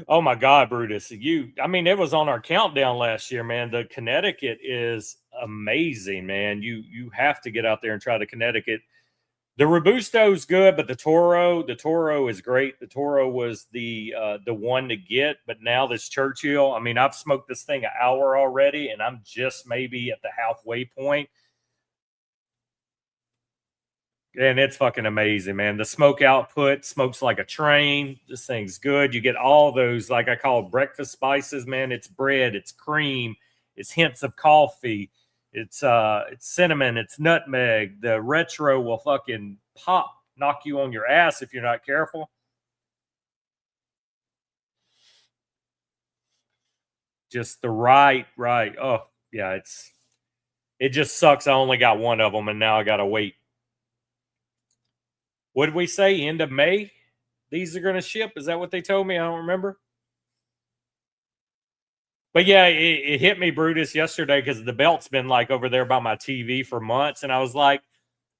Oh my God, Brutus. It was on our countdown last year, man. The Connecticut is amazing, man. You have to get out there and try the Connecticut. The Robusto is good, but the Toro is great. The Toro was the one to get, but now this Churchill, I've smoked this thing an hour already, and I'm just maybe at the halfway point. And it's fucking amazing, man. The smoke output smokes like a train. This thing's good. You get all those, like I call breakfast spices, man. It's bread, it's cream, it's hints of coffee. It's cinnamon, it's nutmeg. The retro will fucking knock you on your ass if you're not careful. Just the right. Oh, yeah, it just sucks. I only got one of them, and now I got to wait. What did we say? End of May? These are going to ship? Is that what they told me? I don't remember. But yeah, it hit me, Brutus, yesterday because the belt's been like over there by my TV for months. And I was like,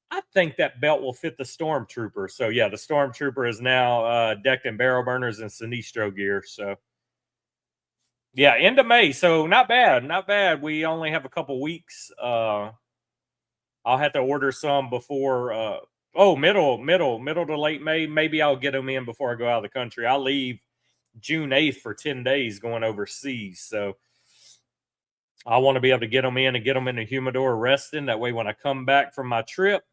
I think that belt will fit the Stormtrooper. So yeah, the Stormtrooper is now decked in barrel burners and Sinistro gear. So yeah, end of May. So not bad. We only have a couple weeks. I'll have to order some before, middle to late May. Maybe I'll get them in before I go out of the country. I'll leave June 8th for 10 days going overseas. So I want to be able to get them in and get them in the humidor resting. That way when I come back from my trip,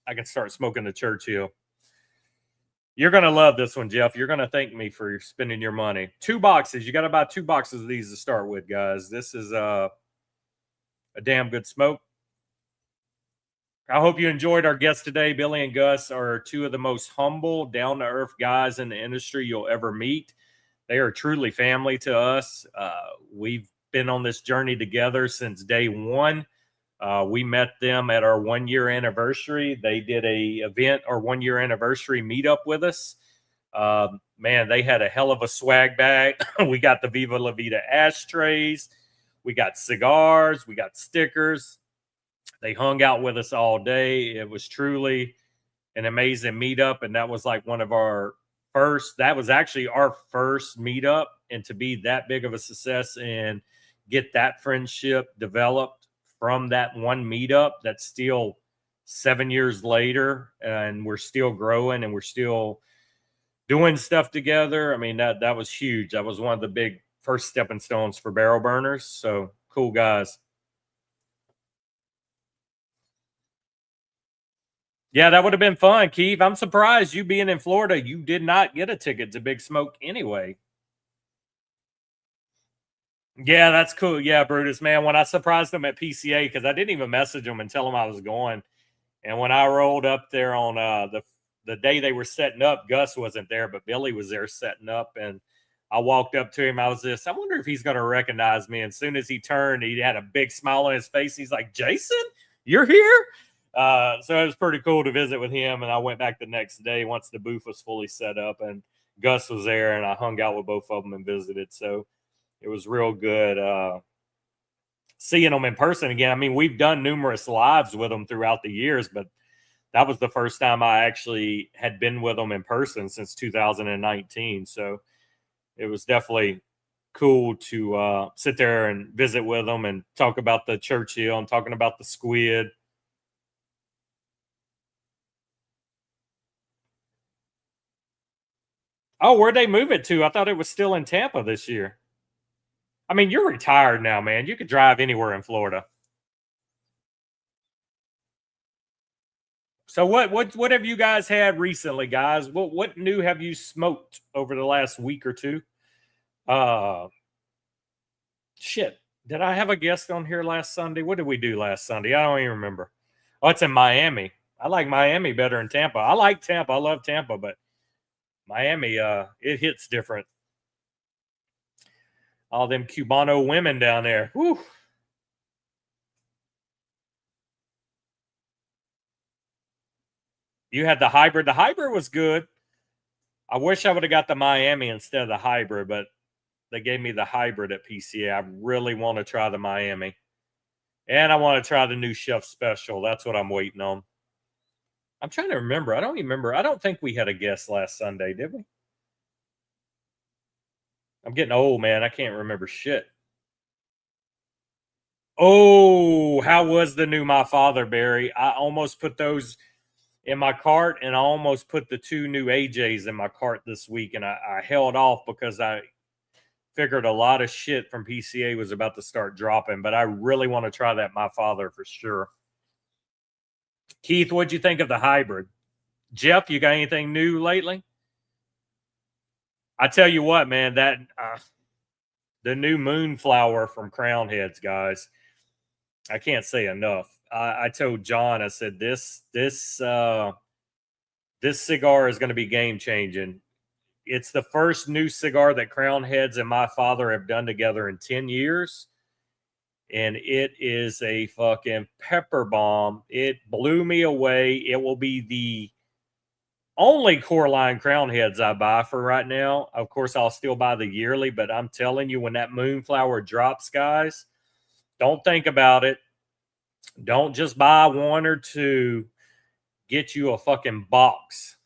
I can start smoking the Churchill. You're going to love this one, Jeff. You're going to thank me for spending your money. 2 boxes. You got to buy 2 boxes of these to start with, guys. This is a damn good smoke. I hope you enjoyed our guests today. Billy and Gus are 2 of the most humble, down-to-earth guys in the industry you'll ever meet. They are truly family to us. We've been on this journey together since day one. We met them at our 1-year anniversary. They did a event, our 1-year anniversary meetup with us. Man, they had a hell of a swag bag. We got the Viva La Vida ashtrays. We got cigars. We got stickers. They hung out with us all day. It was truly an amazing meetup. And that was like that was actually our first meetup. And to be that big of a success and get that friendship developed from that one meetup, that's still 7 years later, and we're still growing and we're still doing stuff together. That was huge. That was one of the big first stepping stones for barrel burners. So cool guys. Yeah, that would have been fun, Keith. I'm surprised you being in Florida, you did not get a ticket to Big Smoke anyway. Yeah, that's cool. Yeah, Brutus, man. When I surprised him at PCA, because I didn't even message him and tell him I was going. And when I rolled up there on the day they were setting up, Gus wasn't there, but Billy was there setting up. And I walked up to him. I wonder if he's going to recognize me. And as soon as he turned, he had a big smile on his face. He's like, Jason, you're here? So it was pretty cool to visit with him. And I went back the next day once the booth was fully set up. And Gus was there. And I hung out with both of them and visited. So it was real good seeing them in person again. I mean, we've done numerous lives with them throughout the years, but that was the first time I actually had been with them in person since 2019. So it was definitely cool to sit there and visit with them and talk about the Churchill and talking about the squid. Oh, where'd they move it to? I thought it was still in Tampa this year. I mean, you're retired now, man. You could drive anywhere in Florida. So what have you guys had recently, guys? What new have you smoked over the last week or two? Shit. Did I have a guest on here last Sunday? What did we do last Sunday? I don't even remember. Oh, it's in Miami. I like Miami better than Tampa. I like Tampa. I love Tampa, but Miami, it hits different. All them Cubano women down there. Whew. You had the hybrid. The hybrid was good. I wish I would have got the Miami instead of the hybrid, but they gave me the hybrid at PCA. I really want to try the Miami. And I want to try the new Chef Special. That's what I'm waiting on. I'm trying to remember. I don't even remember. I don't think we had a guest last Sunday, did we? I'm getting old, man. I can't remember shit. Oh, how was the new My Father, Barry? I almost put those in my cart, and I almost put the two new AJs in my cart this week, and I held off because I figured a lot of shit from PCA was about to start dropping, but I really want to try that My Father for sure. Keith, what'd you think of the hybrid? Jeff, you got anything new lately? I tell you what, man, that the new Moonflower from Crown Heads, guys. I can't say enough. I told John, I said this cigar is going to be game changing. It's the first new cigar that Crown Heads and My Father have done together in 10 years. And it is a fucking pepper bomb. It blew me away. It will be the only core line Crown Heads I buy for right now. Of course, I'll still buy the yearly, but I'm telling you, when that Moonflower drops, guys, don't think about it. Don't just buy one or two. Get you a fucking box.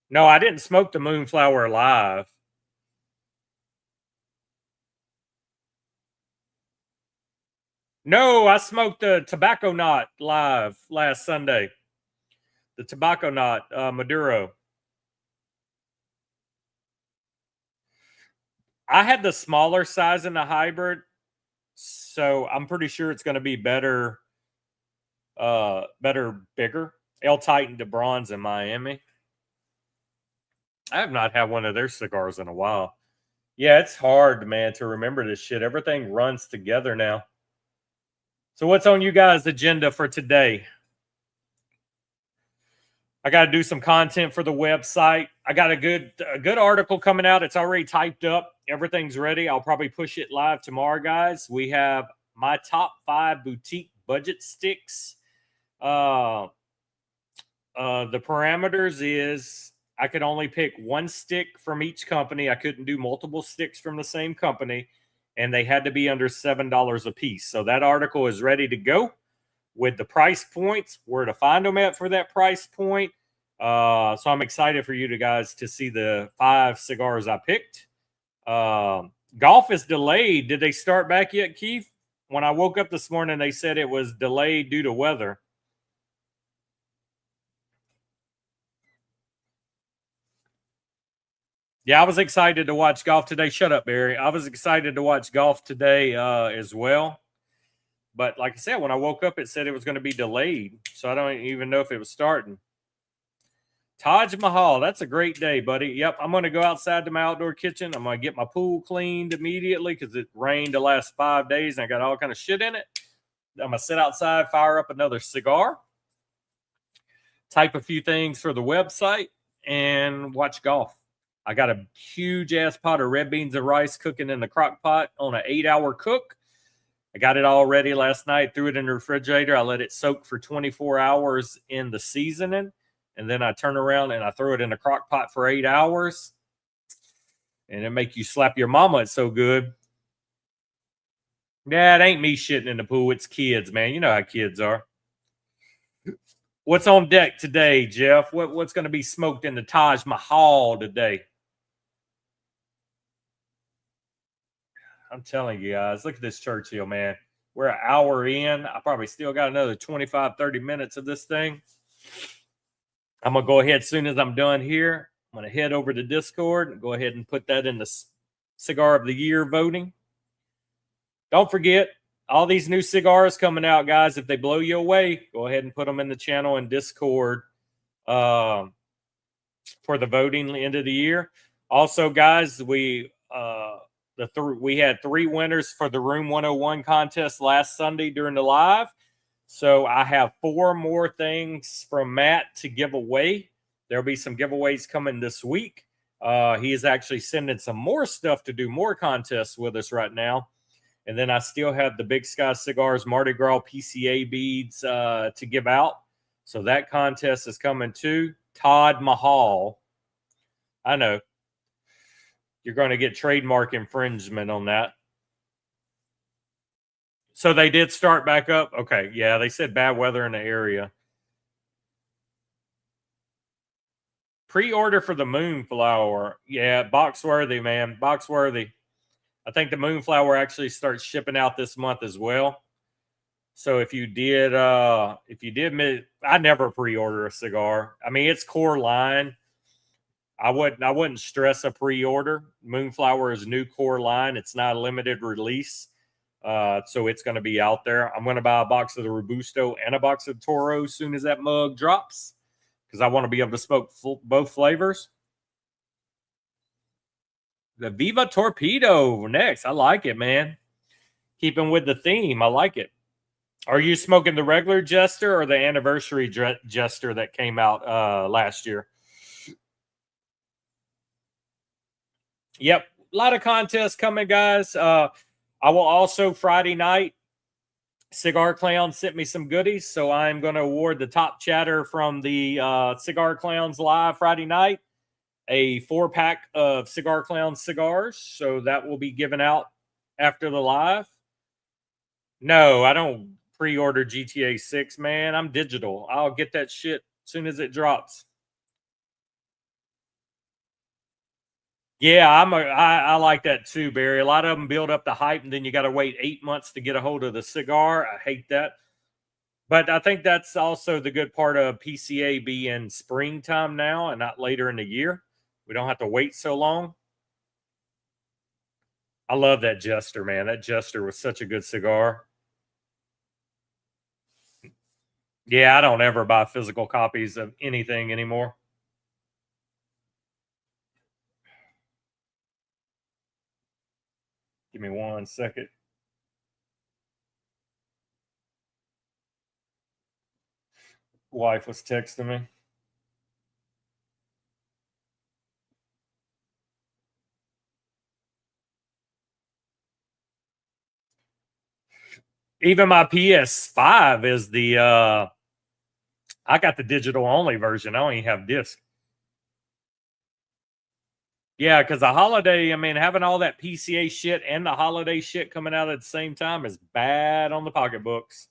No, I didn't smoke the Moonflower live. No, I smoked the Tobacco Knot live last Sunday. The Tobacco Knot Maduro. I had the smaller size in the hybrid, so I'm pretty sure it's going to be better, bigger. El Titan to Bronze in Miami. I have not had one of their cigars in a while. Yeah, it's hard, man, to remember this shit. Everything runs together now. So what's on you guys' agenda for today? I got to do some content for the website. I got a good article coming out. It's already typed up. Everything's ready. I'll probably push it live tomorrow, guys. We have my top 5 boutique budget sticks. The parameters is I could only pick one stick from each company. I couldn't do multiple sticks from the same company, and they had to be under $7 a piece. So that article is ready to go with the price points, where to find them at for that price point. So I'm excited for you guys to see the 5 cigars I picked. Golf is delayed. Did they start back yet, Keith? When I woke up this morning, they said it was delayed due to weather. Yeah, I was excited to watch golf today. Shut up, Barry. I was excited to watch golf today as well. But like I said, when I woke up, it said it was going to be delayed. So I don't even know if it was starting. Taj Mahal, that's a great day, buddy. Yep, I'm going to go outside to my outdoor kitchen. I'm going to get my pool cleaned immediately because it rained the last 5 days and I got all kind of shit in it. I'm going to sit outside, fire up another cigar, type a few things for the website, and watch golf. I got a huge ass pot of red beans and rice cooking in the crock pot on an 8-hour cook. I got it all ready last night, threw it in the refrigerator. I let it soak for 24 hours in the seasoning. And then I turn around and I throw it in the crock pot for 8 hours. And it make you slap your mama. It's so good. Yeah, it ain't me shitting in the pool. It's kids, man. You know how kids are. What's on deck today, Jeff? What's going to be smoked in the Taj Mahal today? I'm telling you guys, look at this Churchill, man. We're an hour in. I probably still got another 25, 30 minutes of this thing. I'm going to go ahead as soon as I'm done here. I'm going to head over to Discord and go ahead and put that in the Cigar of the Year voting. Don't forget, all these new cigars coming out, guys. If they blow you away, go ahead and put them in the channel and Discord for the voting end of the year. Also, guys, we had 3 winners for the Room 101 contest last Sunday during the live. So I have 4 more things from Matt to give away. There'll be some giveaways coming this week. He is actually sending some more stuff to do more contests with us right now. And then I still have the Big Sky Cigars Mardi Gras PCA beads to give out. So that contest is coming too. Taj Mahal. I know. You're going to get trademark infringement on that. So they did start back up? Okay, yeah, they said bad weather in the area. Pre-order for the Moonflower. Yeah, box worthy, man. Box worthy. I think the Moonflower actually starts shipping out this month as well. So if you did I never pre-order a cigar. I mean, it's core line. I wouldn't stress a pre-order. Moonflower is new core line. It's not a limited release. So it's going to be out there. I'm going to buy a box of the Robusto and a box of Toro as soon as that mug drops because I want to be able to smoke both flavors. The Viva Torpedo next. I like it, man. Keeping with the theme. I like it. Are you smoking the regular Jester or the anniversary Jester that came out last year? Yep. A lot of contests coming, guys. I will also Friday night, Cigar Clown sent me some goodies. So I'm going to award the top chatter from the Cigar Clowns live Friday night a 4-pack of Cigar Clown cigars. So that will be given out after the live. No, I don't pre-order GTA 6, man. I'm digital. I'll get that shit as soon as it drops. Yeah, I like that too, Barry. A lot of them build up the hype, and then you got to wait 8 months to get a hold of the cigar. I hate that. But I think that's also the good part of PCA being springtime now and not later in the year. We don't have to wait so long. I love that Jester, man. That Jester was such a good cigar. Yeah, I don't ever buy physical copies of anything anymore. Give me 1 second. Wife was texting me. Even my PS5 is the I got the digital only version. I don't even have disc. Yeah, because the holiday, I mean, having all that PCA shit and the holiday shit coming out at the same time is bad on the pocketbooks.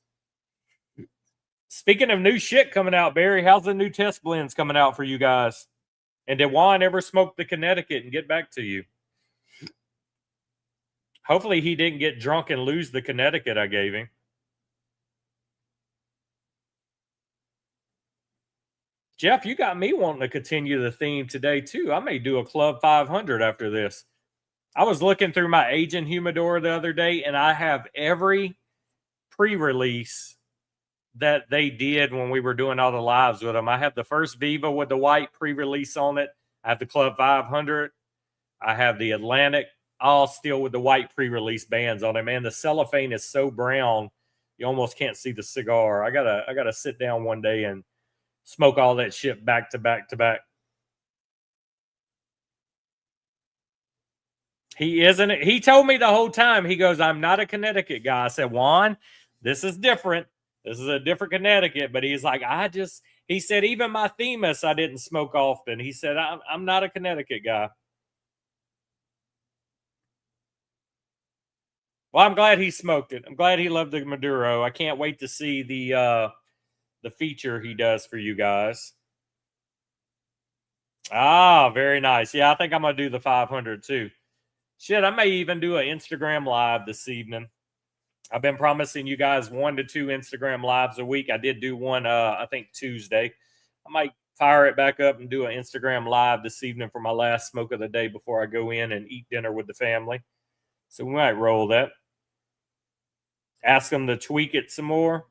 Speaking of new shit coming out, Barry, how's the new test blends coming out for you guys? And did Juan ever smoke the Connecticut and get back to you? Hopefully he didn't get drunk and lose the Connecticut I gave him. Jeff, you got me wanting to continue the theme today, too. I may do a Club 500 after this. I was looking through my aging humidor the other day, and I have every pre-release that they did when we were doing all the lives with them. I have the first Viva with the white pre-release on it. I have the Club 500. I have the Atlantic, all still with the white pre-release bands on it. Man, the cellophane is so brown, you almost can't see the cigar. I gotta sit down one day and smoke all that shit back to back to back. He isn't. He told me the whole time. He goes, "I'm not a Connecticut guy." I said, "Juan, this is different. This is a different Connecticut." But he's like, he said, even my Themis, I didn't smoke often. He said, I'm not a Connecticut guy. Well, I'm glad he smoked it. I'm glad he loved the Maduro. I can't wait to see the feature he does for you guys. Ah, very nice. Yeah, I think I'm going to do the 500 too. Shit, I may even do an Instagram live this evening. I've been promising you guys 1 to 2 Instagram lives a week. I did do one, I think Tuesday. I might fire it back up and do an Instagram live this evening for my last smoke of the day before I go in and eat dinner with the family. So we might roll that. Ask them to tweak it some more.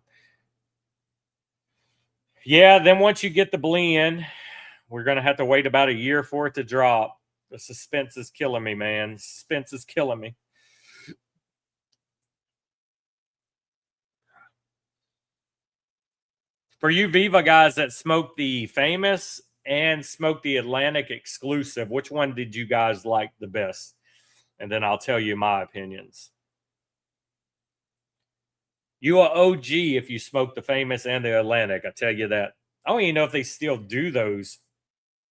Yeah, then once you get the blend, we're going to have to wait about a year for it to drop. The suspense is killing me, man. Suspense is killing me. For you Viva guys that smoked the Famous and smoked the Atlantic exclusive, which one did you guys like the best? And then I'll tell you my opinions. You are OG if you smoke the Famous and the Atlantic. I tell you that. I don't even know if they still do those.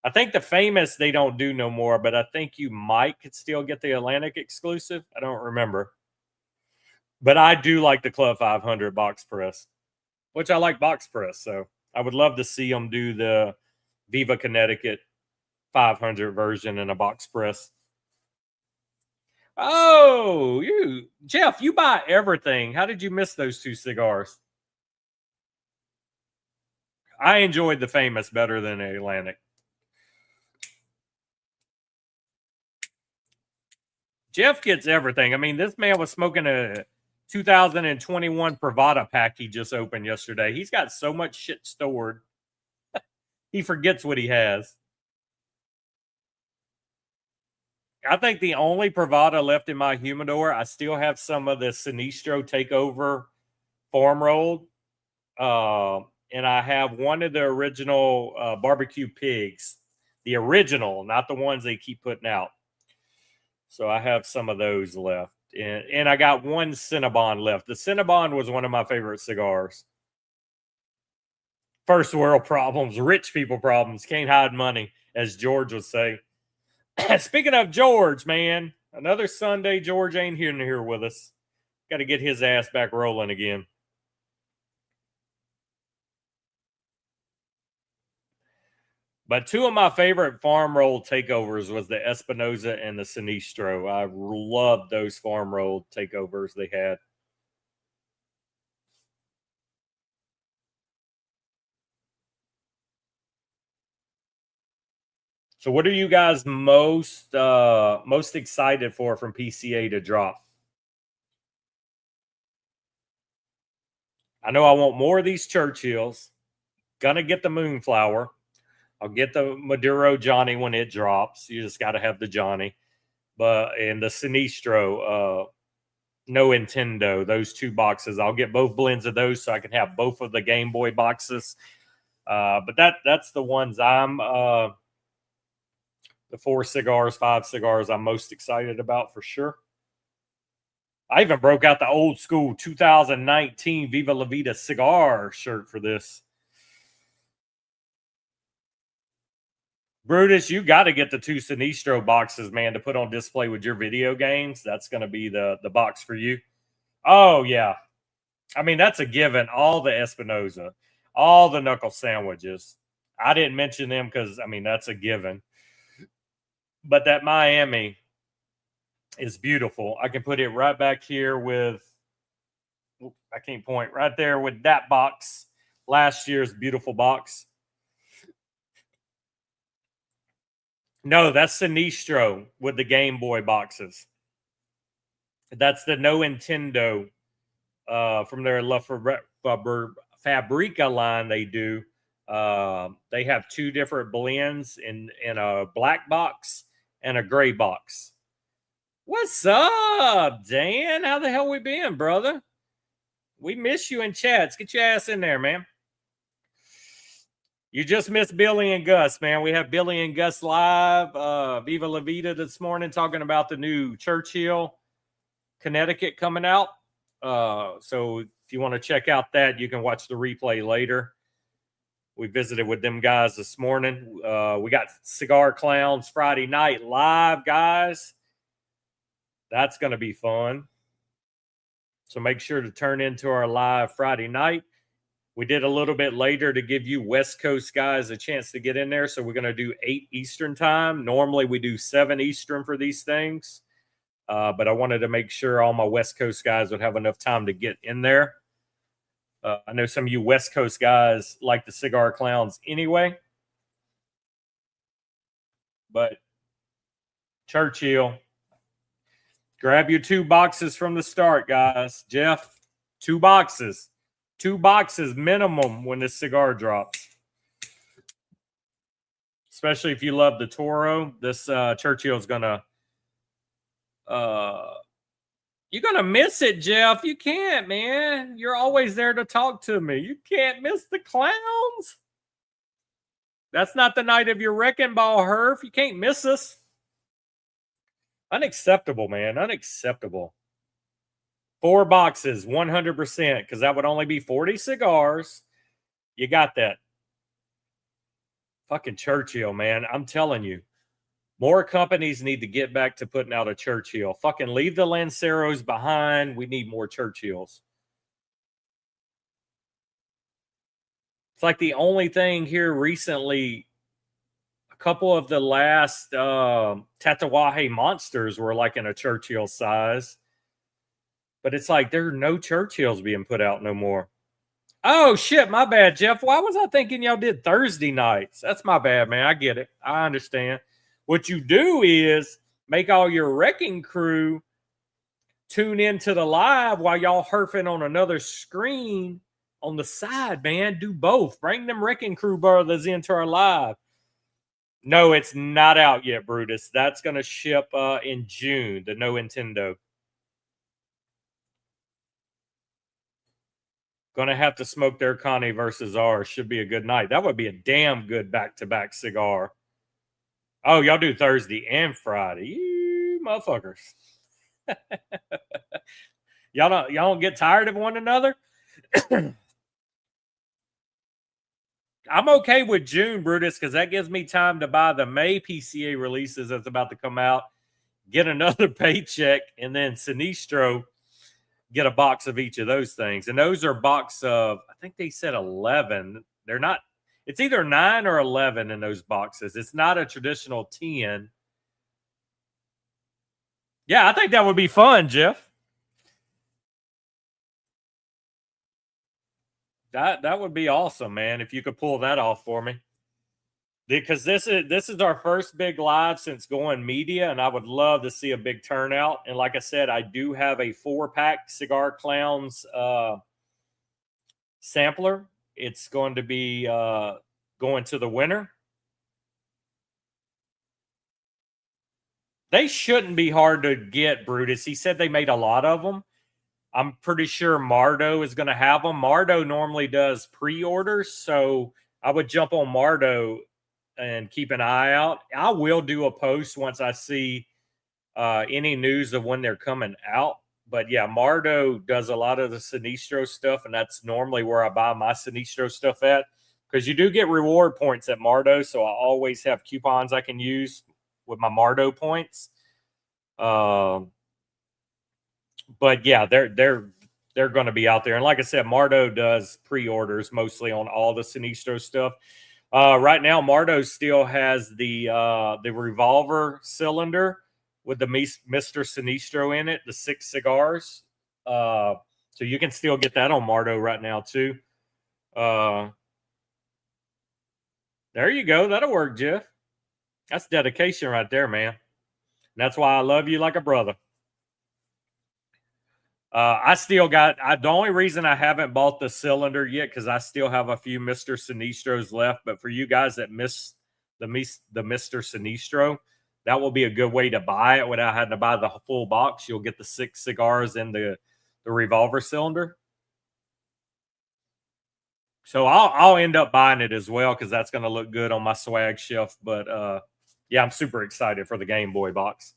I think the Famous they don't do no more, but I think you could still get the Atlantic exclusive. I don't remember. But I do like the Club 500 box press, which I like box press. So I would love to see them do the Viva Connecticut 500 version in a box press. Oh, Jeff, you buy everything. How did you miss those 2 cigars? I enjoyed the Famous better than the Atlantic. Jeff gets everything. I mean, this man was smoking a 2021 Pravada pack he just opened yesterday. He's got so much shit stored. He forgets what he has. I think the only Pravada left in my humidor, I still have some of the Sinistro Takeover farm rolled. And I have one of the original barbecue pigs. The original, not the ones they keep putting out. So I have some of those left. And I got one Cinnabon left. The Cinnabon was one of my favorite cigars. First world problems, rich people problems, can't hide money, as George would say. Speaking of George, man, another Sunday, George ain't here with us. Got to get his ass back rolling again. But 2 of my favorite farm roll takeovers was the Espinosa and the Sinistro. I loved those farm roll takeovers they had. So what are you guys most excited for from PCA to drop? I know I want more of these Churchills. Gonna get the Moonflower. I'll get the Maduro Johnny when it drops. You just got to have the Johnny. And the Sinistro, no Nintendo, those 2 boxes. I'll get both blends of those so I can have both of the Game Boy boxes. But that's the ones I'm the 4 cigars, 5 cigars I'm most excited about for sure. I even broke out the old school 2019 Viva La Vida cigar shirt for this. Brutus, you got to get the 2 Sinistro boxes, man, to put on display with your video games. That's going to be the box for you. Oh, yeah. I mean, that's a given. All the Espinosa, all the knuckle sandwiches. I didn't mention them because, I mean, that's a given. But that Miami is beautiful. I can put it right back here with, I can't point, right there with that box. Last year's beautiful box. No, that's Sinistro with the Game Boy boxes. That's the No Nintendo from their La Fabrica line. They do. They have two different blends in a black box and a gray box. What's up, Dan? How the hell we been, brother? We miss you in chats. Get your ass in there, man. You just missed Billy and Gus, man. We have Billy and Gus live, Viva La Vida this morning, talking about the new Churchill, Connecticut coming out. So if you want to check out that, you can watch the replay later. We visited with them guys this morning. We got Cigar Clowns Friday night live, guys. That's going to be fun. So make sure to turn into our live Friday night. We did a little bit later to give you West Coast guys a chance to get in there. So we're going to do 8 Eastern time. Normally we do 7 Eastern for these things. But I wanted to make sure all my West Coast guys would have enough time to get in there. I know some of you West Coast guys like the Cigar Clowns anyway. But Churchill, grab your 2 boxes from the start, guys. Jeff, 2 boxes. 2 boxes minimum when this cigar drops. Especially if you love the Toro. This Churchill's going to... you're going to miss it, Jeff. You can't, man. You're always there to talk to me. You can't miss the clowns. That's not the night of your wrecking ball, Herf. You can't miss us. Unacceptable, man. Unacceptable. 4 boxes, 100%, because that would only be 40 cigars. You got that. Fucking Churchill, man. I'm telling you. More companies need to get back to putting out a Churchill. Fucking leave the Lanceros behind. We need more Churchills. It's like the only thing here recently, a couple of the last Tatuaje monsters were like in a Churchill size. But it's like there are no Churchills being put out no more. Oh, shit, my bad, Jeff. Why was I thinking y'all did Thursday nights? That's my bad, man. I get it. I understand. What you do is make all your wrecking crew tune into the live while y'all herfing on another screen on the side, man. Do both. Bring them wrecking crew brothers into our live. No, it's not out yet, Brutus. That's going to ship in June, the No Nintendo. Going to have to smoke their Connie versus ours. Should be a good night. That would be a damn good back-to-back cigar. Oh, y'all do Thursday and Friday. You motherfuckers. y'all don't get tired of one another? I'm okay with June, Brutus, because that gives me time to buy the May PCA releases that's about to come out, get another paycheck, and then Sinistro get a box of each of those things. And those are box of, I think they said 11. They're not, it's either 9 or 11 in those boxes. It's not a traditional 10. Yeah, I think that would be fun, Jeff. That would be awesome, man, if you could pull that off for me. Because this is our first big live since going media, and I would love to see a big turnout. And like I said, I do have a 4-pack Cigar Clowns sampler. It's going to be going to the winner. They shouldn't be hard to get, Brutus. He said they made a lot of them. I'm pretty sure Mardo is going to have them. Mardo normally does pre-orders, so I would jump on Mardo and keep an eye out. I will do a post once I see any news of when they're coming out. But yeah, Mardo does a lot of the Sinistro stuff, and that's normally where I buy my Sinistro stuff at, because you do get reward points at Mardo, so I always have coupons I can use with my Mardo points. But yeah, they're going to be out there. And like I said, Mardo does pre-orders mostly on all the Sinistro stuff. Right now, Mardo still has the revolver cylinder with the Mr. Sinistro in it, the 6 cigars. So you can still get that on Mardo right now too. There you go. That'll work, Jeff. That's dedication right there, man. And that's why I love you like a brother. I still got, the only reason I haven't bought the cylinder yet, because I still have a few Mr. Sinistros left. But for you guys that miss the Mr. Sinistro, that will be a good way to buy it without having to buy the full box. You'll get the 6 cigars and the revolver cylinder. So I'll end up buying it as well, because that's going to look good on my swag shelf. But yeah, I'm super excited for the Game Boy box.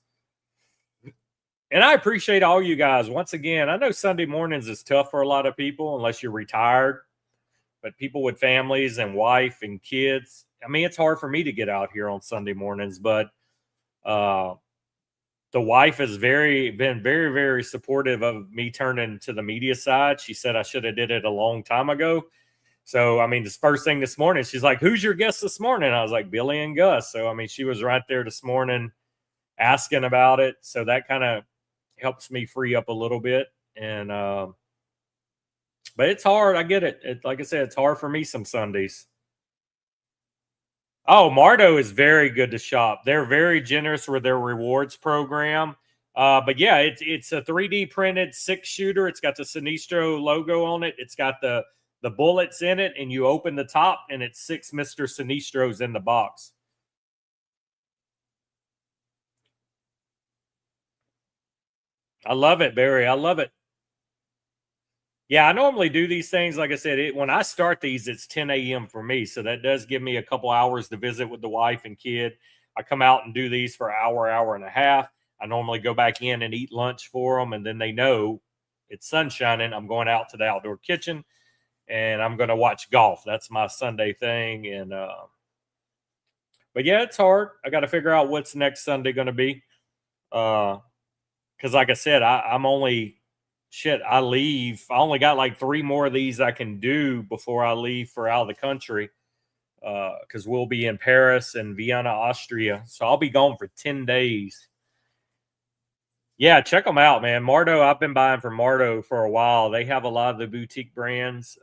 And I appreciate all you guys. Once again, I know Sunday mornings is tough for a lot of people unless you're retired. But people with families and wife and kids, I mean, it's hard for me to get out here on Sunday mornings. But the wife has been very, very supportive of me turning to the media side. She said I should have did it a long time ago. So, I mean, this first thing this morning, she's like, "Who's your guest this morning?" I was like, "Billy and Gus." So, I mean, she was right there this morning asking about it. So that kind of helps me free up a little bit. And but it's hard. I get it. Like I said, it's hard for me some Sundays. Oh, Mardo is very good to shop. They're very generous with their rewards program. But yeah, it's a 3D printed 6-shooter. It's got the Sinistro logo on it. It's got the bullets in it, and you open the top, and it's 6 Mr. Sinistros in the box. I love it, Barry. I love it. Yeah, I normally do these things. Like I said, when I start these, it's 10 a.m. for me. So that does give me a couple hours to visit with the wife and kid. I come out and do these for an hour and a half. I normally go back in and eat lunch for them. And then they know it's sun shining. I'm going out to the outdoor kitchen and I'm going to watch golf. That's my Sunday thing. And, but yeah, it's hard. I got to figure out what's next Sunday going to be. Because like I said, I'm only I leave. I only got like 3 more of these I can do before I leave for out of the country. Because we'll be in Paris and Vienna, Austria. So I'll be gone for 10 days. Yeah, check them out, man. Mardo, I've been buying from Mardo for a while. They have a lot of the boutique brands.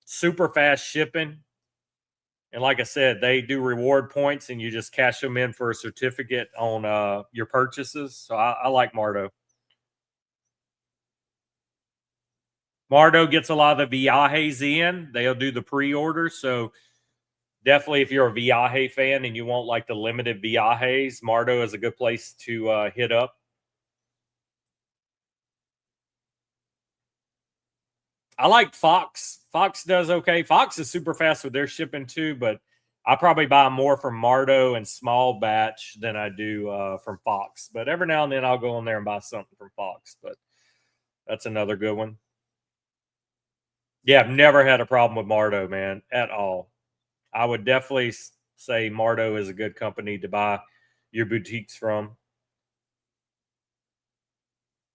Super fast shipping. And like I said, they do reward points and you just cash them in for a certificate on your purchases. So I like Mardo. Mardo gets a lot of the Viajes in. They'll do the pre-orders. So definitely if you're a Viaje fan and you want like the limited Viajes, Mardo is a good place to hit up. I like Fox. Fox does okay. Fox is super fast with their shipping too, but I probably buy more from Mardo and small batch than I do from Fox. But every now and then I'll go in there and buy something from Fox. But that's another good one. Yeah, I've never had a problem with Mardo, man, at all. I would definitely say Mardo is a good company to buy your boutiques from.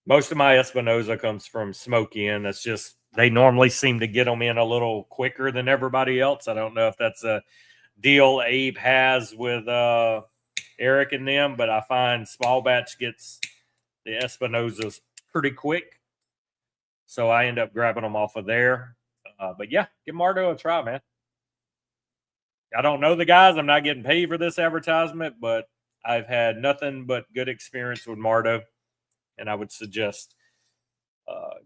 Most of my Espinosa comes from Smoky Inn. That's just, they normally seem to get them in a little quicker than everybody else. I don't know if that's a deal Abe has with Eric and them, but I find small batch gets the Espinosas pretty quick. So I end up grabbing them off of there. But yeah, give Mardo a try, man. I don't know the guys. I'm not getting paid for this advertisement, but I've had nothing but good experience with Mardo. And I would suggest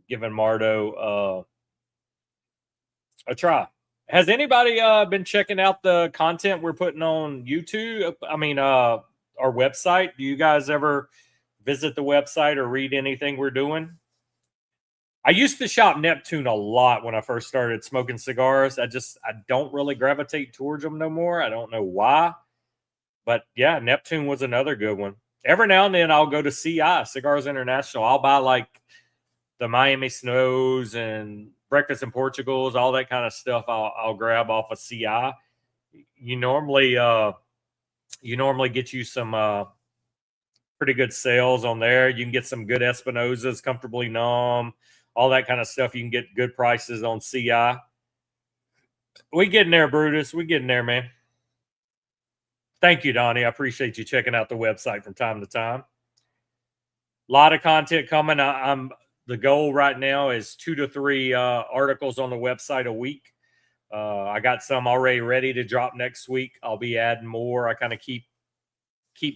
giving Mardo a try. Has anybody been checking out the content we're putting on YouTube? I mean, our website. Do you guys ever visit the website or read anything we're doing? I used to shop Neptune a lot when I first started smoking cigars. I don't really gravitate towards them no more. I don't know why. But yeah, Neptune was another good one. Every now and then I'll go to CI, Cigars International. I'll buy like the Miami Snows and Breakfast in Portugals, all that kind of stuff. I'll grab off of CI. You normally get you some pretty good sales on there. You can get some good Espinosas, comfortably numb, all that kind of stuff. You can get good prices on CI. We getting there, Brutus. We getting there, man. Thank you, Donnie. I appreciate you checking out the website from time to time. A lot of content coming. The goal right now is 2 to 3 articles on the website a week. I got some already ready to drop next week. I'll be adding more. I kind of keep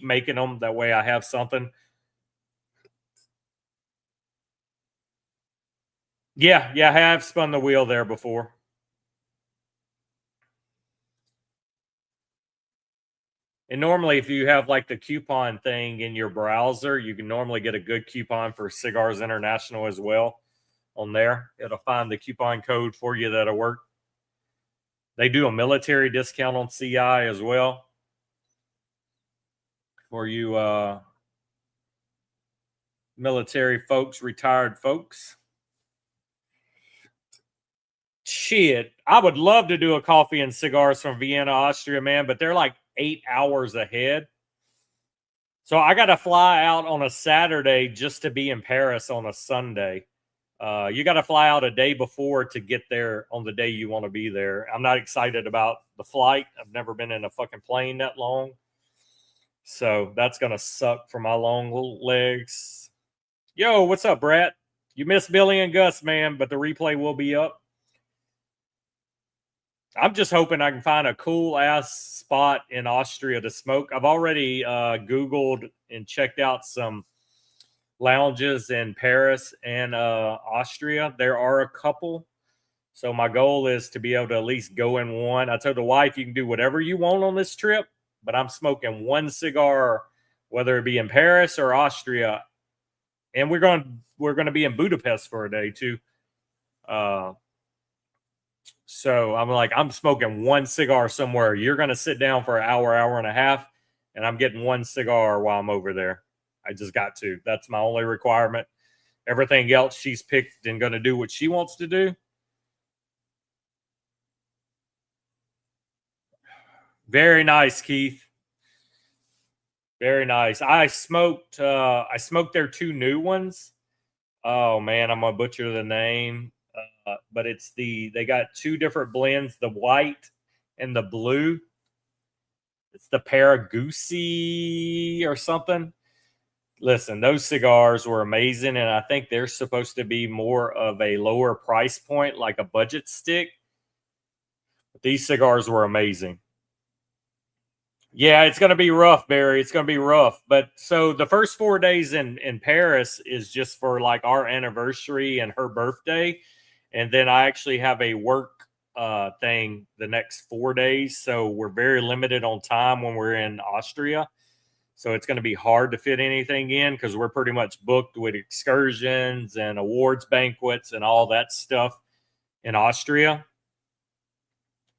making them. That way I have something. Yeah, I have spun the wheel there before. And normally, if you have like the coupon thing in your browser, you can normally get a good coupon for Cigars International as well on there. It'll find the coupon code for you that'll work. They do a military discount on CI as well for you military folks, retired folks. Shit, I would love to do a coffee and cigars from Vienna, Austria, man, but they're like 8 hours ahead. So I got to fly out on a Saturday just to be in Paris on a Sunday. You got to fly out a day before to get there on the day you want to be there. I'm not excited about the flight. I've never been in a fucking plane that long. So that's going to suck for my long legs. Yo, what's up, Brett? You missed Billy and Gus, man, but the replay will be up. I'm just hoping I can find a cool ass spot in Austria to smoke. I've already Googled and checked out some lounges in Paris and Austria. There are a couple. So my goal is to be able to at least go in one. I told the wife you can do whatever you want on this trip, but I'm smoking one cigar, whether it be in Paris or Austria. And we're going to be in Budapest for a day too. So I'm like, I'm smoking one cigar somewhere. You're going to sit down for an hour and a half, and I'm getting one cigar while I'm over there. I just got to. That's my only requirement. Everything else she's picked and going to do what she wants to do. Very nice, Keith. Very nice. I smoked their two new ones. Oh man, I'm gonna butcher the name. But they got two different blends, the white and the blue. It's the Paragusi or something. Listen, those cigars were amazing, and I think they're supposed to be more of a lower price point, like a budget stick. But these cigars were amazing. Yeah, it's going to be rough, Barry. It's going to be rough. But so the first 4 days in Paris is just for like our anniversary and her birthday. And then I actually have a work thing the next 4 days. So we're very limited on time when we're in Austria. So it's going to be hard to fit anything in because we're pretty much booked with excursions and awards banquets and all that stuff in Austria.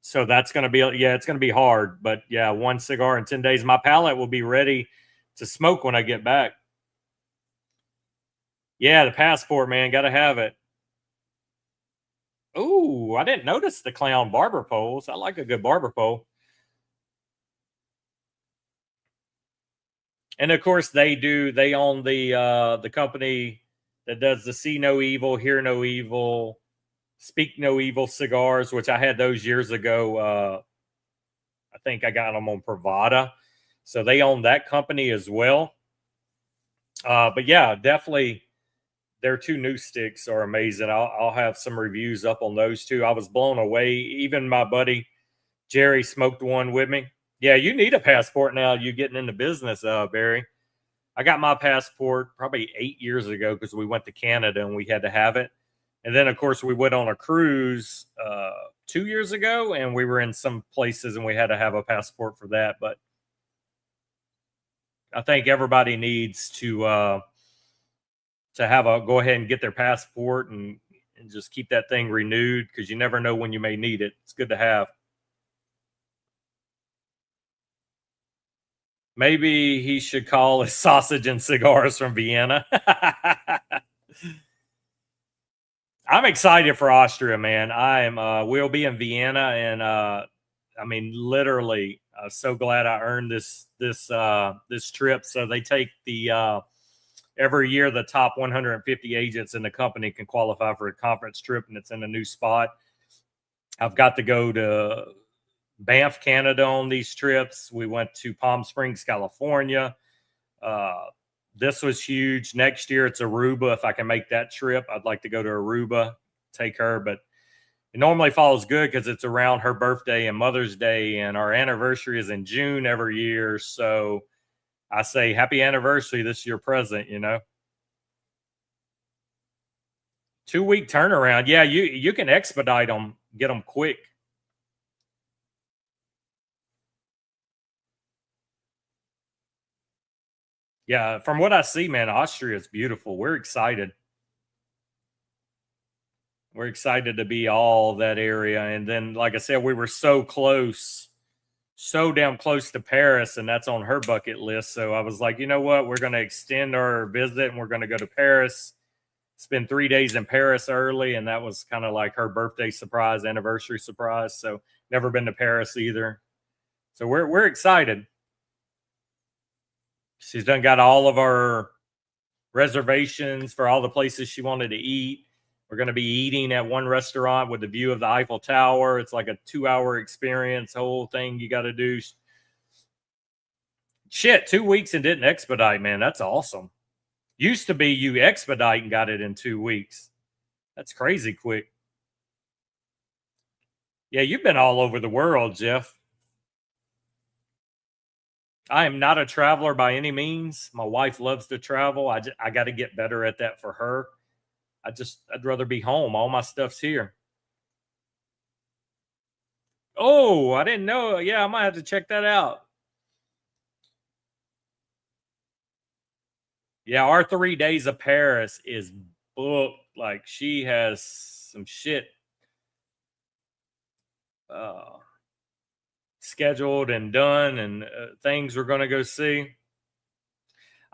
So that's going to be, it's going to be hard. But yeah, one cigar in 10 days. My palate will be ready to smoke when I get back. Yeah, the passport, man. Got to have it. Ooh, I didn't notice the clown barber poles. I like a good barber pole. And of course, they own the company that does the See No Evil, Hear No Evil, Speak No Evil cigars, which I had those years ago. I think I got them on Pravada. So they own that company as well. But yeah, definitely their two new sticks are amazing. I'll have some reviews up on those two. I was blown away. Even my buddy Jerry smoked one with me. Yeah, you need a passport now. You getting into business, Barry. I got my passport probably 8 years ago because we went to Canada and we had to have it. And then, of course, we went on a cruise 2 years ago, and we were in some places, and we had to have a passport for that. But I think everybody needs to go ahead and get their passport and just keep that thing renewed because you never know when you may need it. It's good to have. Maybe he should call it Sausage and Cigars from Vienna. I'm excited for Austria, man. We'll be in Vienna, and I mean, literally, so glad I earned this trip. So they take every year the top 150 agents in the company can qualify for a conference trip, and it's in a new spot. I've got to go to Banff, Canada on these trips. We went to Palm Springs, California. This was huge. Next year, it's Aruba. If I can make that trip, I'd like to go to Aruba, take her. But it normally falls good because it's around her birthday and Mother's Day, and our anniversary is in June every year. So I say, happy anniversary. This is your present, you know. 2-week turnaround. Yeah, you can expedite them, get them quick. Yeah, from what I see, man, Austria is beautiful. We're excited. We're excited to be all that area. And then, like I said, we were so close, so damn close to Paris, and that's on her bucket list. So I was like, you know what? We're going to extend our visit, and we're going to go to Paris, spend 3 days in Paris early, and that was kind of like her birthday surprise, anniversary surprise. So never been to Paris either. So we're excited. She's done got all of our reservations for all the places she wanted to eat. We're going to be eating at one restaurant with the view of the Eiffel Tower. It's like a 2-hour experience, whole thing you got to do. Shit, 2 weeks and didn't expedite, man. That's awesome. Used to be you expedite and got it in 2 weeks. That's crazy quick. Yeah, you've been all over the world, Jeff. I am not a traveler by any means. My wife loves to travel. I got to get better at that for her. I'd rather be home. All my stuff's here. Oh, I didn't know. Yeah, I might have to check that out. Yeah, our 3 days of Paris is booked. Like, she has some shit scheduled and done, and things we're going to go see.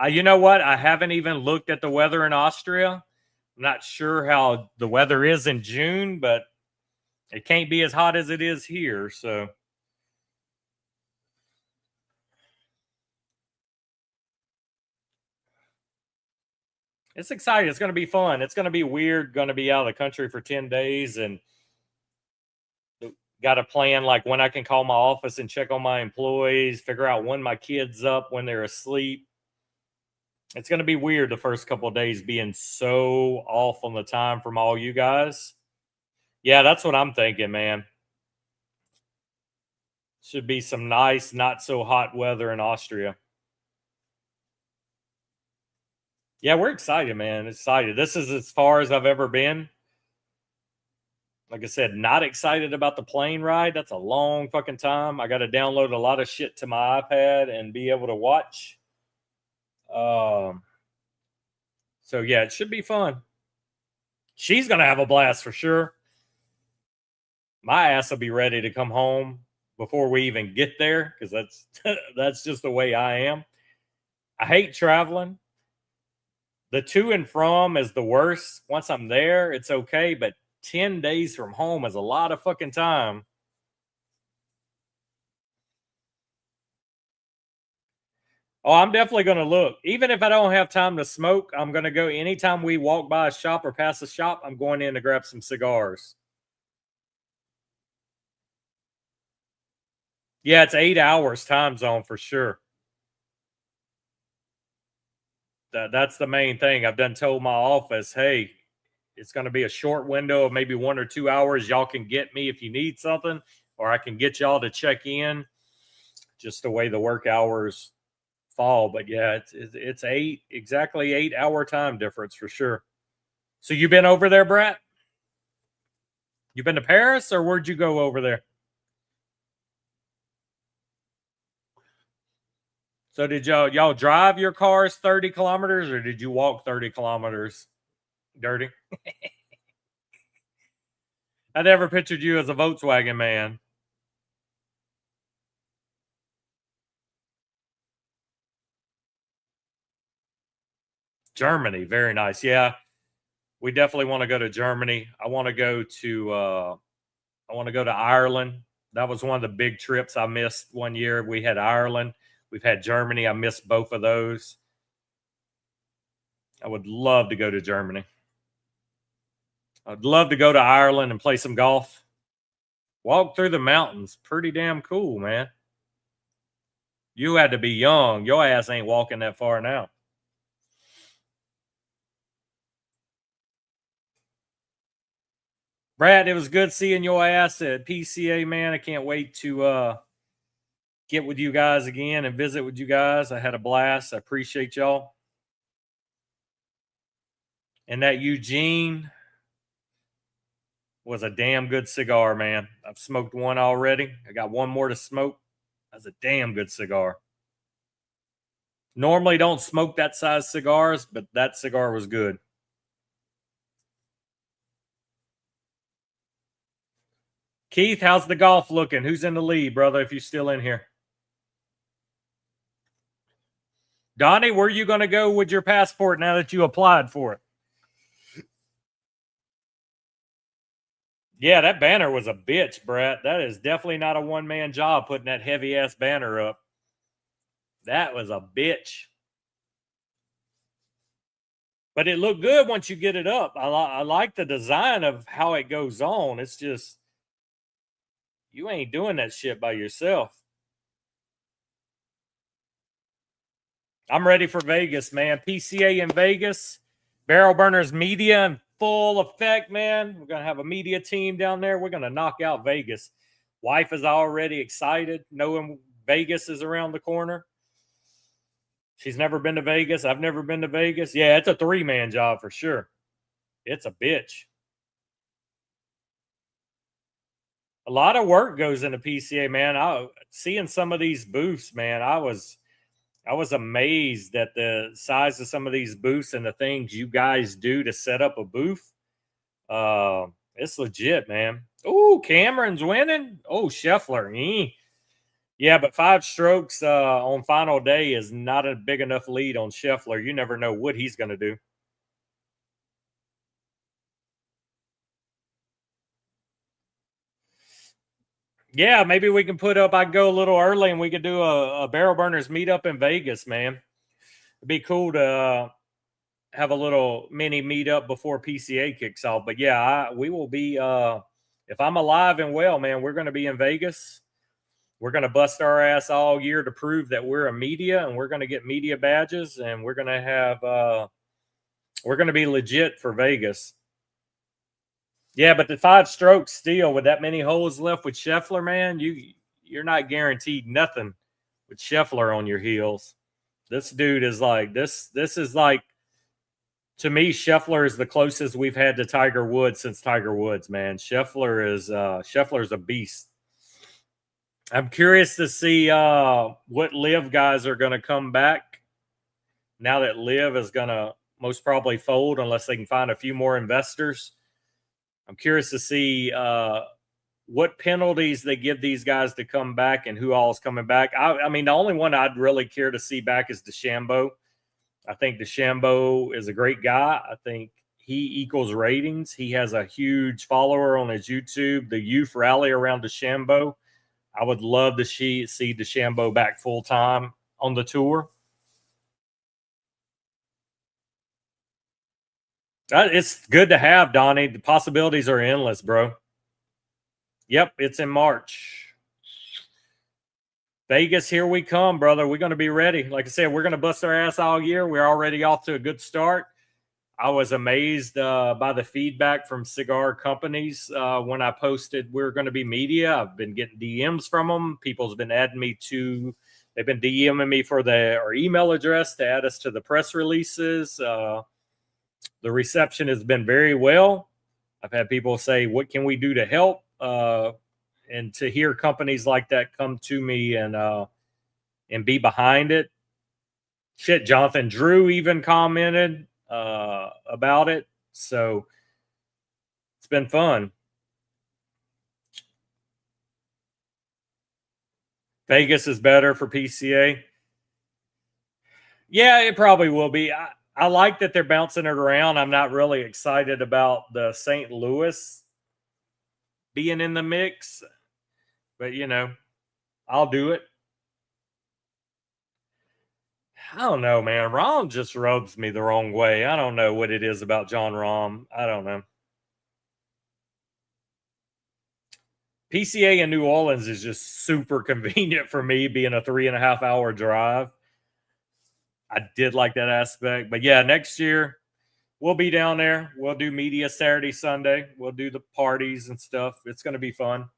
You know what? I haven't even looked at the weather in Austria. I'm not sure how the weather is in June, but it can't be as hot as it is here. So it's exciting. It's going to be fun. It's going to be weird. Going to be out of the country for 10 days and got to plan like when I can call my office and check on my employees, figure out when my kids up, when they're asleep. It's going to be weird the first couple of days being so off on the time from all you guys. Yeah, that's what I'm thinking, man. Should be some nice, not so hot weather in Austria. Yeah, we're excited, man. Excited. This is as far as I've ever been. Like I said, not excited about the plane ride. That's a long fucking time. I got to download a lot of shit to my iPad and be able to watch. So yeah, it should be fun. She's gonna have a blast for sure. My ass will be ready to come home before we even get there because that's just the way I am. I hate traveling. The to and from is the worst. Once I'm there, it's okay, but 10 days from home is a lot of fucking time. Oh, I'm definitely going to look. Even if I don't have time to smoke, I'm going to go anytime we walk by a shop or pass a shop, I'm going in to grab some cigars. Yeah, it's 8 hours time zone for sure. That's the main thing. I've done told my office, hey, it's going to be a short window of maybe 1 or 2 hours. Y'all can get me if you need something, or I can get y'all to check in. Just the way the work hours fall. But yeah, it's exactly 8 hour time difference for sure. So you been over there, Brett? You been to Paris, or where'd you go over there? So did y'all drive your cars 30 kilometers, or did you walk 30 kilometers? Dirty. I never pictured you as a Volkswagen man. Germany, very nice. Yeah, we definitely want to go to Germany. I want to go to Ireland. That was one of the big trips I missed one year. We had Ireland. We've had Germany. I missed both of those. I would love to go to Germany. I'd love to go to Ireland and play some golf. Walk through the mountains. Pretty damn cool, man. You had to be young. Your ass ain't walking that far now. Brad, it was good seeing your ass at PCA, man. I can't wait to get with you guys again and visit with you guys. I had a blast. I appreciate y'all. And that Eugene was a damn good cigar, man. I've smoked one already. I got one more to smoke. That's a damn good cigar. Normally don't smoke that size cigars, but that cigar was good. Keith, how's the golf looking? Who's in the lead, brother, if you're still in here? Donnie, where are you going to go with your passport now that you applied for it? Yeah, that banner was a bitch, Brett. That is definitely not a one-man job putting that heavy-ass banner up. That was a bitch. But it looked good once you get it up. I like the design of how it goes on. It's just, you ain't doing that shit by yourself. I'm ready for Vegas, man. PCA in Vegas. Barrel Burners Media in full effect, man. We're going to have a media team down there. We're going to knock out Vegas. Wife is already excited, knowing Vegas is around the corner. She's never been to Vegas. I've never been to Vegas. Yeah, it's a three-man job for sure. It's a bitch. A lot of work goes into PCA, man. Seeing some of these booths, man, I was amazed at the size of some of these booths and the things you guys do to set up a booth. It's legit, man. Oh, Cameron's winning. Oh, Scheffler. Yeah, but 5 strokes on final day is not a big enough lead on Scheffler. You never know what he's going to do. Yeah, maybe we can I can go a little early and we could do a Barrel Burners meetup in Vegas, man. It'd be cool to have a little mini meetup before PCA kicks off. But yeah, we will be, if I'm alive and well, man, we're going to be in Vegas. We're going to bust our ass all year to prove that we're a media, and we're going to get media badges, and we're going to have, we're going to be legit for Vegas. Yeah, but the 5 strokes still with that many holes left with Scheffler, man, you're not guaranteed nothing with Scheffler on your heels. This dude is like this is like, to me, Scheffler is the closest we've had to Tiger Woods since Tiger Woods, man. Scheffler's a beast. I'm curious to see what Live guys are going to come back now that Live is going to most probably fold unless they can find a few more investors. I'm curious to see what penalties they give these guys to come back and who all is coming back. I mean, the only one I'd really care to see back is DeChambeau. I think DeChambeau is a great guy. I think he equals ratings. He has a huge follower on his YouTube. The youth rally around DeChambeau. I would love to see DeChambeau back full-time on the tour. It's good to have, Donnie. The possibilities are endless, bro. Yep, it's in March. Vegas, here we come, brother. We're going to be ready. Like I said, we're going to bust our ass all year. We're already off to a good start. I was amazed by the feedback from cigar companies when I posted we're going to be media. I've been getting DMs from them. People's been adding me to, they've been DMing me for our email address to add us to the press releases. The reception has been very well. I've had people say, what can we do to help? And to hear companies like that come to me and be behind it. Shit, Jonathan Drew even commented about it. So it's been fun. Vegas is better for PCA. Yeah, it probably will be. I like that they're bouncing it around. I'm not really excited about the St. Louis being in the mix, but you know, I'll do it. I don't know, man. Rahm just rubs me the wrong way. I don't know what it is about John Rahm. I don't know. PCA in New Orleans is just super convenient for me, being a 3.5 hour drive. I did like that aspect. But yeah, next year, we'll be down there. We'll do media Saturday, Sunday. We'll do the parties and stuff. It's going to be fun.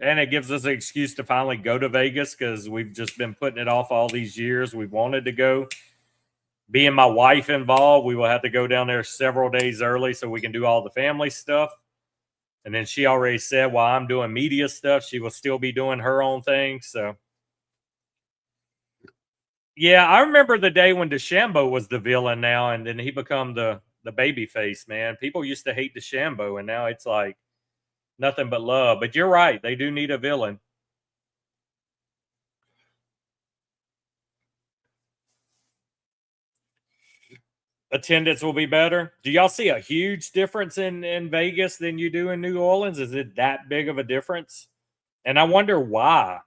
And it gives us an excuse to finally go to Vegas because we've just been putting it off all these years. We've wanted to go. Being my wife involved, we will have to go down there several days early so we can do all the family stuff. And then she already said while I'm doing media stuff, she will still be doing her own thing. So, yeah, I remember the day when DeChambeau was the villain now, and then he become the baby face, man. People used to hate DeChambeau, and now it's like nothing but love. But you're right. They do need a villain. Attendance will be better. Do y'all see a huge difference in Vegas than you do in New Orleans? Is it that big of a difference? And I wonder why.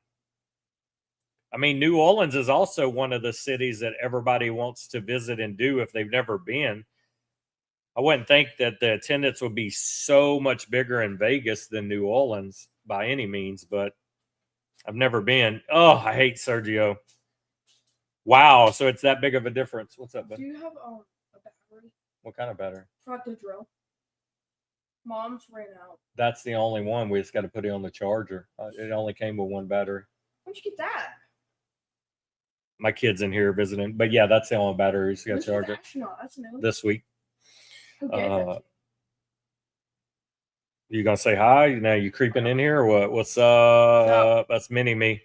I mean, New Orleans is also one of the cities that everybody wants to visit and do if they've never been. I wouldn't think that the attendance would be so much bigger in Vegas than New Orleans by any means, but I've never been. Oh, I hate Sergio. Wow, so it's that big of a difference. What's up, buddy? Do you have a battery? What kind of battery? For the drill. Mom's ran out. That's the only one. We just got to put it on the charger. It only came with one battery. Where'd you get that? My kid's in here visiting. But yeah, that's the only battery. You got to charge it That's new. this week. Who gave that to you? You gonna say hi? Now you creeping in here or what? What's up? That's mini me.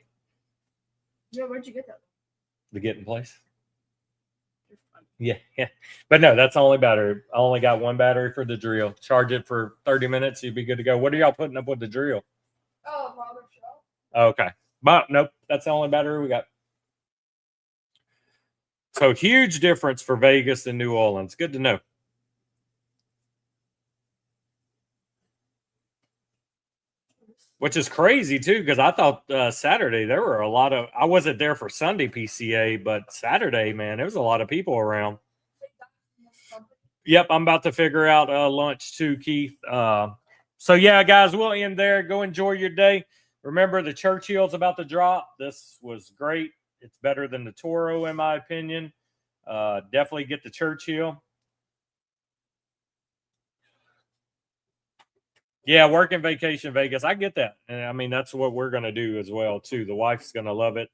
Yeah, where'd you get that? The getting place. You're fun. Yeah. But no, that's the only battery. I only got one battery for the drill. Charge it for 30 minutes. You'd be good to go. What are y'all putting up with the drill? Oh, Robert Shaw. Okay. But nope, that's the only battery we got. So huge difference for Vegas and New Orleans. Good to know. Which is crazy, too, because I thought Saturday there were a lot of – I wasn't there for Sunday PCA, but Saturday, man, there was a lot of people around. Yep, I'm about to figure out lunch, too, Keith. So, yeah, guys, we'll end there. Go enjoy your day. Remember, the Churchill's about to drop. This was great. It's better than the Toro, in my opinion. Definitely get the Churchill. Yeah, working vacation Vegas. I get that. And I mean, that's what we're going to do as well, too. The wife's going to love it.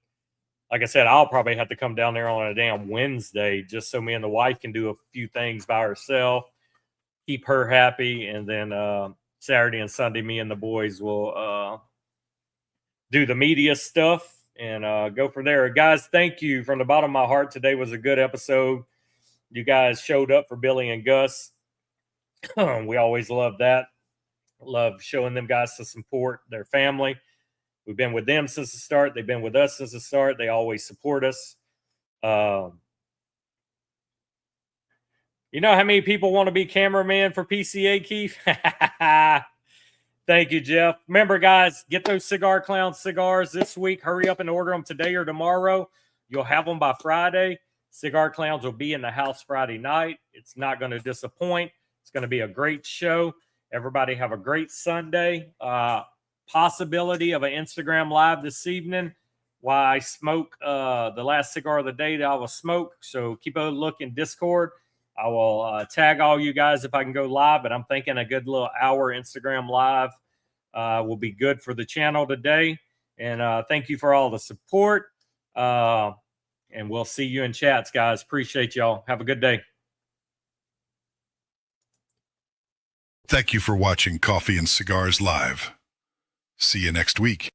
Like I said, I'll probably have to come down there on a damn Wednesday just so me and the wife can do a few things by herself, keep her happy. And then Saturday and Sunday, me and the boys will do the media stuff and go from there. Guys, thank you from the bottom of my heart. Today was a good episode. You guys showed up for Billy and Gus. We always love that. Love showing them guys to support their family. We've been with them since the start. They've been with us since the start. They always support us. You know how many people want to be cameraman for PCA, Keith? Thank you, Jeff. Remember, guys, get those Cigar Clown cigars this week. Hurry up and order them today or tomorrow. You'll have them by Friday. Cigar Clowns will be in the house Friday night. It's not going to disappoint. It's going to be a great show. Everybody have a great Sunday. Possibility of an Instagram live this evening while I smoke the last cigar of the day that I will smoke. So keep a look in Discord. I will tag all you guys if I can go live, but I'm thinking a good little hour Instagram live will be good for the channel today. And thank you for all the support. And we'll see you in chats, guys. Appreciate y'all. Have a good day. Thank you for watching Coffee and Cigars Live. See you next week.